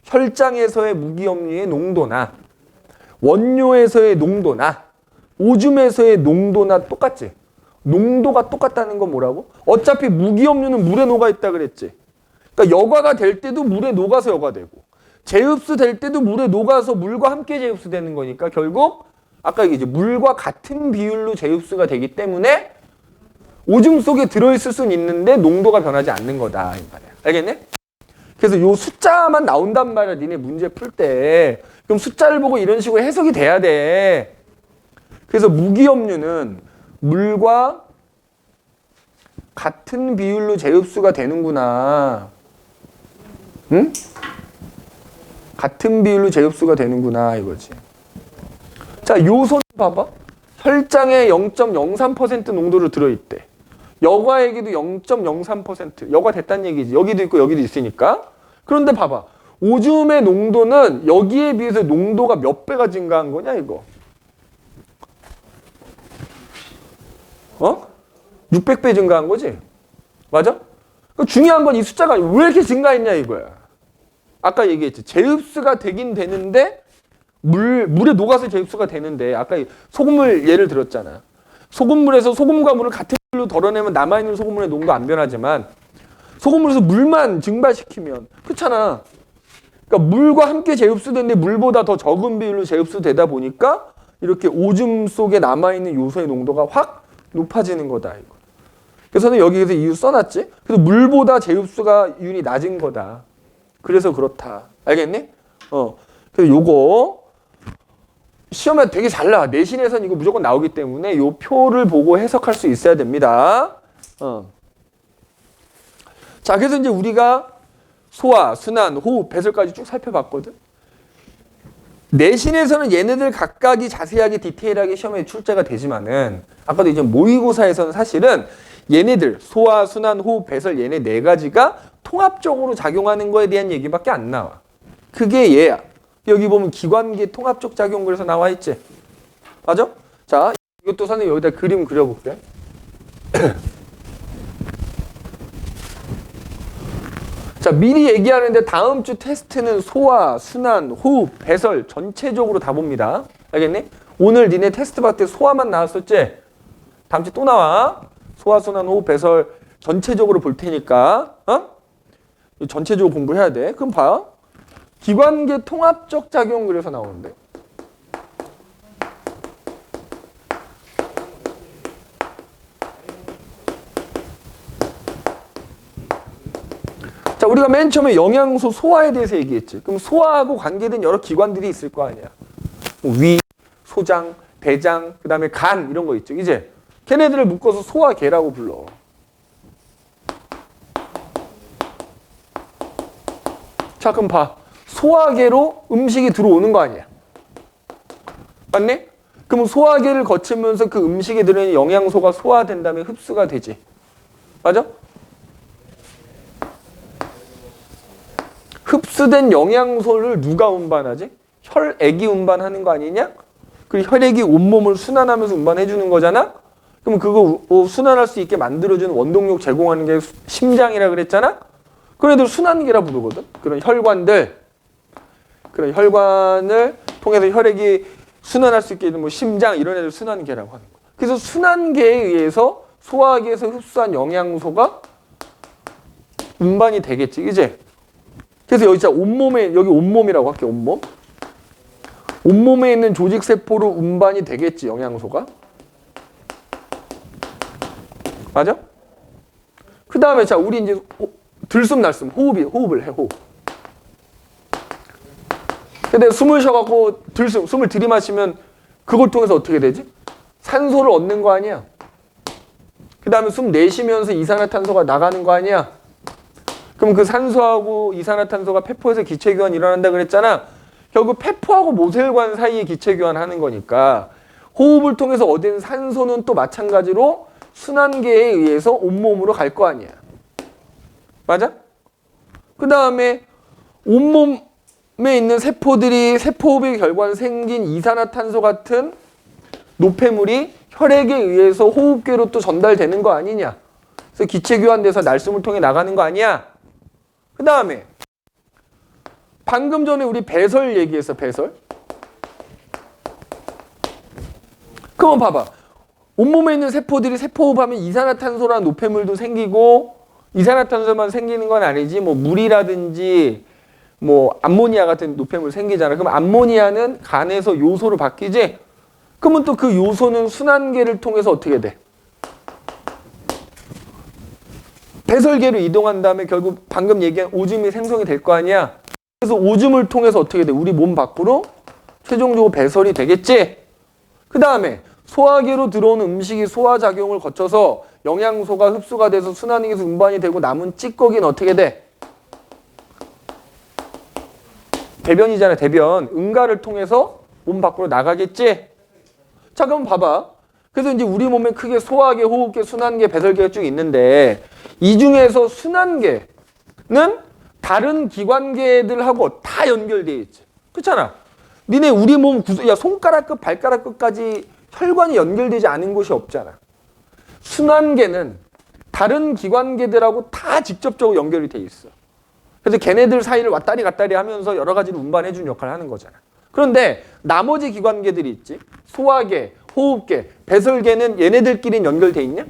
혈장에서의 무기염류의 농도나 원료에서의 농도나 오줌에서의 농도나 똑같지? 농도가 똑같다는 건 뭐라고? 어차피 무기염류는 물에 녹아있다 그랬지? 그러니까 여과가 될 때도 물에 녹아서 여과되고 제흡수 될 때도 물에 녹아서 물과 함께 제흡수되는 거니까 결국 아까 얘기했지 물과 같은 비율로 제흡수가 되기 때문에 오줌 속에 들어있을 수는 있는데 농도가 변하지 않는 거다 이 말이야. 알겠네? 그래서 요 숫자만 나온단 말이야. 니네 문제 풀 때. 그럼 숫자를 보고 이런 식으로 해석이 돼야 돼. 그래서 무기염류는 물과 같은 비율로 제흡수가 되는구나. 응? 같은 비율로 제흡수가 되는구나 이거지. 자, 요소는 봐봐. 혈장에 0.03% 농도로 들어있대. 여과에게도 0.03% 여과 됐다는 얘기지. 여기도 있고 여기도 있으니까. 그런데 봐봐. 오줌의 농도는 여기에 비해서 농도가 몇 배가 증가한 거냐 이거. 600배 증가한 거지? 맞아? 중요한 건 이 숫자가 왜 이렇게 증가했냐 이거야. 아까 얘기했지. 제흡수가 되긴 되는데 물에 녹아서 제흡수가 되는데 아까 소금물 예를 들었잖아. 소금물에서 소금과 물을 같은 물로 덜어내면 남아있는 소금물의 농도 안 변하지만 소금물에서 물만 증발시키면 그렇잖아. 그러니까 물과 함께 제흡수되는데 물보다 더 적은 비율로 제흡수되다 보니까 이렇게 오줌 속에 남아있는 요소의 농도가 확 높아지는 거다. 이거. 그래서 여기에서 이유 써놨지? 그래서 물보다 제흡수가 율이 낮은 거다. 그래서 그렇다. 알겠니? 그래서 요거 시험에 되게 잘 나와. 내신에서는 이거 무조건 나오기 때문에 요 표를 보고 해석할 수 있어야 됩니다. 자, 그래서 이제 우리가 소화, 순환, 호흡, 배설까지 쭉 살펴봤거든. 내신에서는 얘네들 각각이 자세하게 디테일하게 시험에 출제가 되지만은 아까도 이제 모의고사에서는 사실은 얘네들 소화, 순환, 호흡, 배설 얘네 네 가지가 통합적으로 작용하는 거에 대한 얘기밖에 안 나와. 그게 얘야. 여기 보면 기관계 통합적 작용 그래서 나와 있지. 맞아? 자, 이것도 선생님 여기다 그림 그려볼게. 자, 미리 얘기하는데 다음 주 테스트는 소화, 순환, 호흡, 배설 전체적으로 다 봅니다. 알겠니? 오늘 니네 테스트 봤을 때 소화만 나왔었지? 다음 주 또 나와. 소화, 순환, 호흡, 배설 전체적으로 볼 테니까 전체적으로 공부해야 돼. 그럼 봐. 기관계 통합적 작용 그래서 나오는데. 자, 우리가 맨 처음에 영양소 소화에 대해서 얘기했지. 그럼 소화하고 관계된 여러 기관들이 있을 거 아니야. 위, 소장, 대장, 그 다음에 간 이런 거 있죠. 이제 걔네들을 묶어서 소화계라고 불러. 자, 그럼 봐. 소화계로 음식이 들어오는 거 아니야. 맞네? 그럼 소화계를 거치면서 그 음식에 들어있는 영양소가 소화된 다음에 흡수가 되지. 맞아? 흡수된 영양소를 누가 운반하지? 혈액이 운반하는 거 아니냐? 그리고 혈액이 온몸을 순환하면서 운반해주는 거잖아? 그럼 그거 순환할 수 있게 만들어주는 원동력 제공하는 게 심장이라 그랬잖아? 그런 애들 순환계라 부르거든? 그런 혈관을 통해서 혈액이 순환할 수 있게 뭐 심장 이런 애들 순환계라고 하는 거야. 그래서 순환계에 의해서 소화기에서 흡수한 영양소가 운반이 되겠지, 그지? 그래서 여기 진짜 온몸에, 여기 온몸이라고 할게, 온몸. 온몸에 있는 조직세포로 운반이 되겠지, 영양소가. 맞아? 그 다음에 자, 우리 이제 들숨 날숨, 호흡을 해, 호흡. 근데 숨을 쉬어갖고 숨을 들이마시면 그걸 통해서 어떻게 되지? 산소를 얻는 거 아니야? 그 다음에 숨 내쉬면서 이산화탄소가 나가는 거 아니야? 그럼 그 산소하고 이산화탄소가 폐포에서 기체교환 일어난다 그랬잖아. 결국 폐포하고 모세혈관 사이에 기체교환 하는 거니까 호흡을 통해서 얻은 산소는 또 마찬가지로 순환계에 의해서 온몸으로 갈 거 아니야. 맞아? 그 다음에 온몸에 있는 세포들이 세포호흡의 결과로 생긴 이산화탄소 같은 노폐물이 혈액에 의해서 호흡계로 또 전달되는 거 아니냐. 그래서 기체교환돼서 날숨을 통해 나가는 거 아니야. 그 다음에 방금 전에 우리 배설 얘기했어. 배설. 그럼 봐봐. 온몸에 있는 세포들이 세포호흡하면 이산화탄소라는 노폐물도 생기고 이산화탄소만 생기는 건 아니지. 뭐 물이라든지 뭐 암모니아 같은 노폐물 생기잖아. 그럼 암모니아는 간에서 요소로 바뀌지? 그러면 또 그 요소는 순환계를 통해서 어떻게 돼? 배설계로 이동한 다음에 결국 방금 얘기한 오줌이 생성이 될 거 아니야? 그래서 오줌을 통해서 어떻게 돼? 우리 몸 밖으로 최종적으로 배설이 되겠지? 그 다음에 소화계로 들어오는 음식이 소화작용을 거쳐서 영양소가 흡수가 돼서 순환에서 운반이 되고 남은 찌꺼기는 어떻게 돼? 대변이잖아, 대변. 응가를 통해서 몸 밖으로 나가겠지? 자, 그럼 봐봐. 그래서 이제 우리 몸에 크게 소화계, 호흡계, 순환계, 배설계가 쭉 있는데 이 중에서 순환계는 다른 기관계들하고 다 연결되어 있지. 그렇잖아. 니네 우리 몸 야, 손가락 끝, 발가락 끝까지 혈관이 연결되지 않은 곳이 없잖아. 순환계는 다른 기관계들하고 다 직접적으로 연결이 돼 있어. 그래서 걔네들 사이를 왔다리 갔다리 하면서 여러 가지를 운반해 주는 역할을 하는 거잖아. 그런데 나머지 기관계들이 있지. 소화계, 호흡계, 배설계는 얘네들끼리는 연결돼 있냐?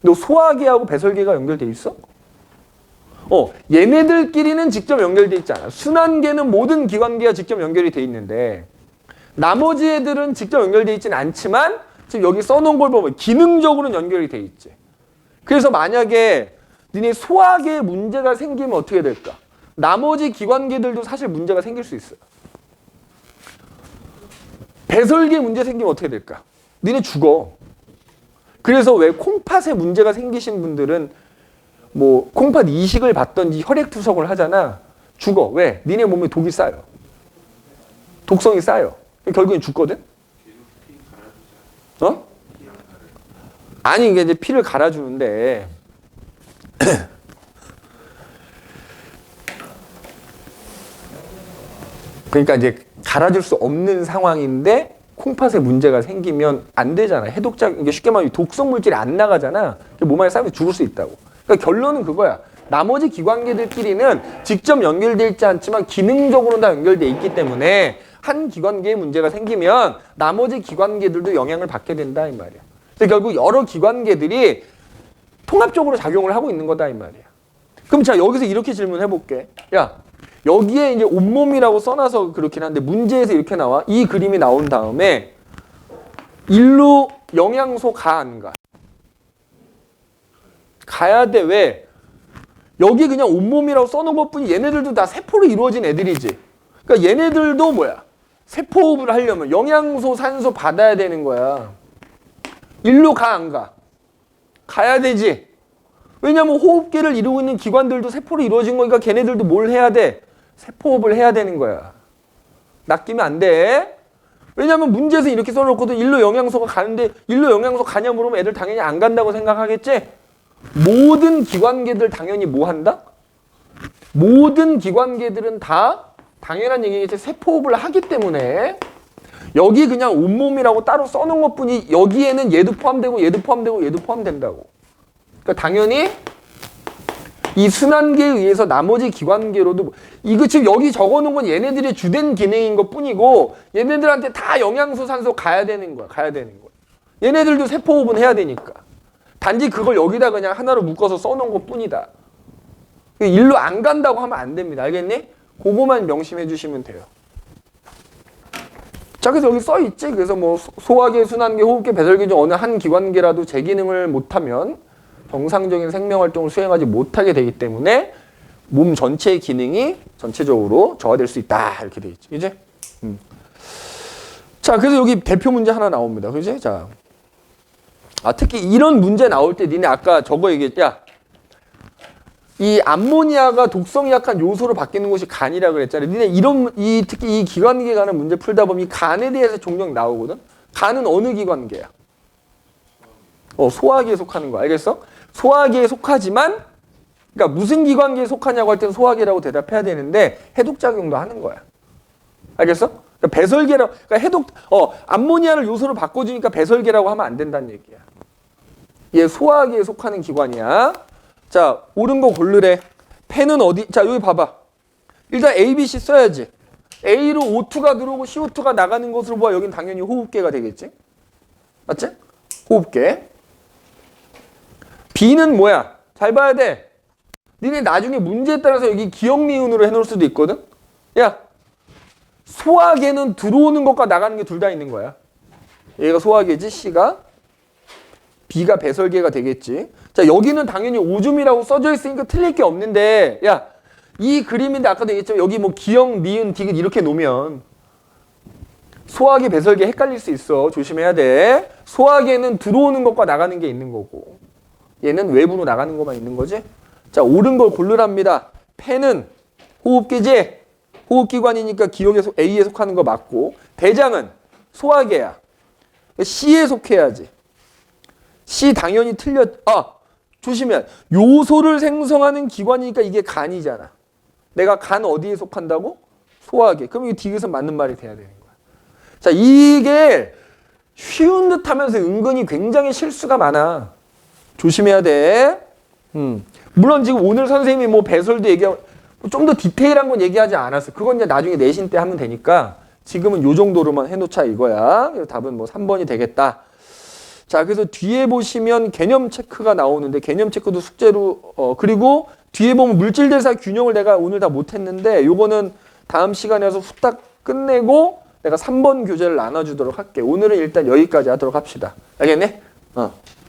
너 소화계하고 배설계가 연결돼 있어? 얘네들끼리는 직접 연결돼 있지 않아. 순환계는 모든 기관계가 직접 연결이 돼 있는데 나머지 애들은 직접 연결돼 있지는 않지만 지금 여기 써놓은 걸 보면 기능적으로는 연결이 돼 있지. 그래서 만약에 니네 소화계에 문제가 생기면 어떻게 될까? 나머지 기관계들도 사실 문제가 생길 수 있어요. 배설계 문제 생기면 어떻게 될까? 니네 죽어. 그래서 왜 콩팥에 문제가 생기신 분들은 뭐 콩팥 이식을 받던지 혈액투석을 하잖아. 죽어. 왜? 니네 몸에 독이 쌓여. 독성이 쌓여. 결국엔 죽거든? 아니 이게 이제 피를 갈아주는데 그러니까 이제 갈아줄 수 없는 상황인데 콩팥에 문제가 생기면 안 되잖아. 해독작, 이게 쉽게 말하면 독성 물질이 안 나가잖아. 몸 안에 쌓이면 죽을 수 있다고. 그러니까 결론은 그거야. 나머지 기관계들끼리는 직접 연결되어 있지 않지만 기능적으로는 다 연결되어 있기 때문에 한 기관계에 문제가 생기면 나머지 기관계들도 영향을 받게 된다 이 말이야. 그래서 결국 여러 기관계들이 통합적으로 작용을 하고 있는 거다 이 말이야. 그럼 자 여기서 이렇게 질문해 볼게. 야 여기에 이제 온몸이라고 써놔서 그렇긴 한데 문제에서 이렇게 나와. 이 그림이 나온 다음에 일로 영양소 가 안 가? 가야 돼. 왜? 여기 그냥 온몸이라고 써놓은 것뿐이 얘네들도 다 세포로 이루어진 애들이지. 그러니까 얘네들도 뭐야? 세포호흡을 하려면 영양소, 산소 받아야 되는 거야. 일로 가 안 가? 가야 되지. 왜냐면 호흡기를 이루고 있는 기관들도 세포로 이루어진 거니까 걔네들도 뭘 해야 돼? 세포호흡을 해야 되는 거야. 낚이면 안 돼. 왜냐면 문제에서 이렇게 써놓거든. 일로 영양소가 가는데 일로 영양소 가냐 물으면 애들 당연히 안 간다고 생각하겠지? 모든 기관계들 당연히 뭐 한다? 모든 기관계들은 다 당연한 얘기겠지. 세포호흡을 하기 때문에 여기 그냥 온몸이라고 따로 써놓은 것뿐이 여기에는 얘도 포함되고 얘도 포함되고 얘도 포함된다고. 그러니까 당연히 이 순환계에 의해서 나머지 기관계로도 이거 지금 여기 적어놓은 건 얘네들의 주된 기능인 것뿐이고 얘네들한테 다 영양소, 산소 가야 되는 거야. 가야 되는 거야. 얘네들도 세포호흡은 해야 되니까. 단지 그걸 여기다 그냥 하나로 묶어서 써놓은 것뿐이다. 일로 안 간다고 하면 안 됩니다. 알겠니? 그거만 명심해 주시면 돼요. 자, 그래서 여기 써 있지. 그래서 뭐 소화계, 순환계, 호흡계, 배설계 중 어느 한 기관계라도 제 기능을 못하면 정상적인 생명활동을 수행하지 못하게 되기 때문에 몸 전체의 기능이 전체적으로 저하될 수 있다. 이렇게 돼 있죠. 이제 자, 그래서 여기 대표 문제 하나 나옵니다. 그지? 자, 특히 이런 문제 나올 때 니네 아까 저거 얘기했지. 야, 이 암모니아가 독성이 약한 요소로 바뀌는 곳이 간이라 그랬잖아요. 니네 특히 이 기관계에 관한 문제 풀다 보면 이 간에 대해서 종종 나오거든. 간은 어느 기관계야? 소화기에 속하는 거 알겠어? 소화기에 속하지만 그러니까 무슨 기관계에 속하냐고 할 때는 소화기라고 대답해야 되는데 해독작용도 하는 거야. 알겠어? 그러니까 배설계라고 그러니까 암모니아를 요소로 바꿔주니까 배설계라고 하면 안 된다는 얘기야. 얘 소화기에 속하는 기관이야. 자, 옳은 거 고르래. 펜은 어디? 자, 여기 봐봐. 일단 A, B, C 써야지. A로 O2가 들어오고 CO2가 나가는 것으로 봐. 여긴 당연히 호흡계가 되겠지? 맞지? 호흡계. B는 뭐야? 잘 봐야 돼. 니네 나중에 문제에 따라서 여기 기억니은으로 해놓을 수도 있거든? 야, 소화계는 들어오는 것과 나가는 게 둘 다 있는 거야. 얘가 소화계지, C가. B가 배설계가 되겠지. 자, 여기는 당연히 오줌이라고 써져 있으니까 틀릴 게 없는데, 야, 이 그림인데 아까도 얘기했지만 여기 뭐 기역, 니은, 디귿 이렇게 놓으면 소화계, 배설계 헷갈릴 수 있어. 조심해야 돼. 소화계는 들어오는 것과 나가는 게 있는 거고, 얘는 외부로 나가는 것만 있는 거지. 자, 옳은 걸 고르랍니다. 폐는 호흡기지? 호흡기관이니까 기역에 A에 속하는 거 맞고, 대장은 소화계야. C에 속해야지. C 당연히 조심해. 요소를 생성하는 기관이니까 이게 간이잖아. 내가 간 어디에 속한다고? 소화계. 그럼 이게 디귿은 맞는 말이 돼야 되는 거야. 자, 이게 쉬운 듯 하면서 은근히 굉장히 실수가 많아. 조심해야 돼. 물론 지금 오늘 선생님이 뭐 배설도 얘기하고 좀 더 디테일한 건 얘기하지 않았어. 그건 이제 나중에 내신 때 하면 되니까 지금은 요 정도로만 해놓자 이거야. 그래서 답은 뭐 3번이 되겠다. 자, 그래서 뒤에 보시면 개념 체크가 나오는데 개념 체크도 숙제로 그리고 뒤에 보면 물질대사 균형을 내가 오늘 다 못했는데 요거는 다음 시간에 와서 후딱 끝내고 내가 3번 교재를 나눠주도록 할게. 오늘은 일단 여기까지 하도록 합시다. 알겠네?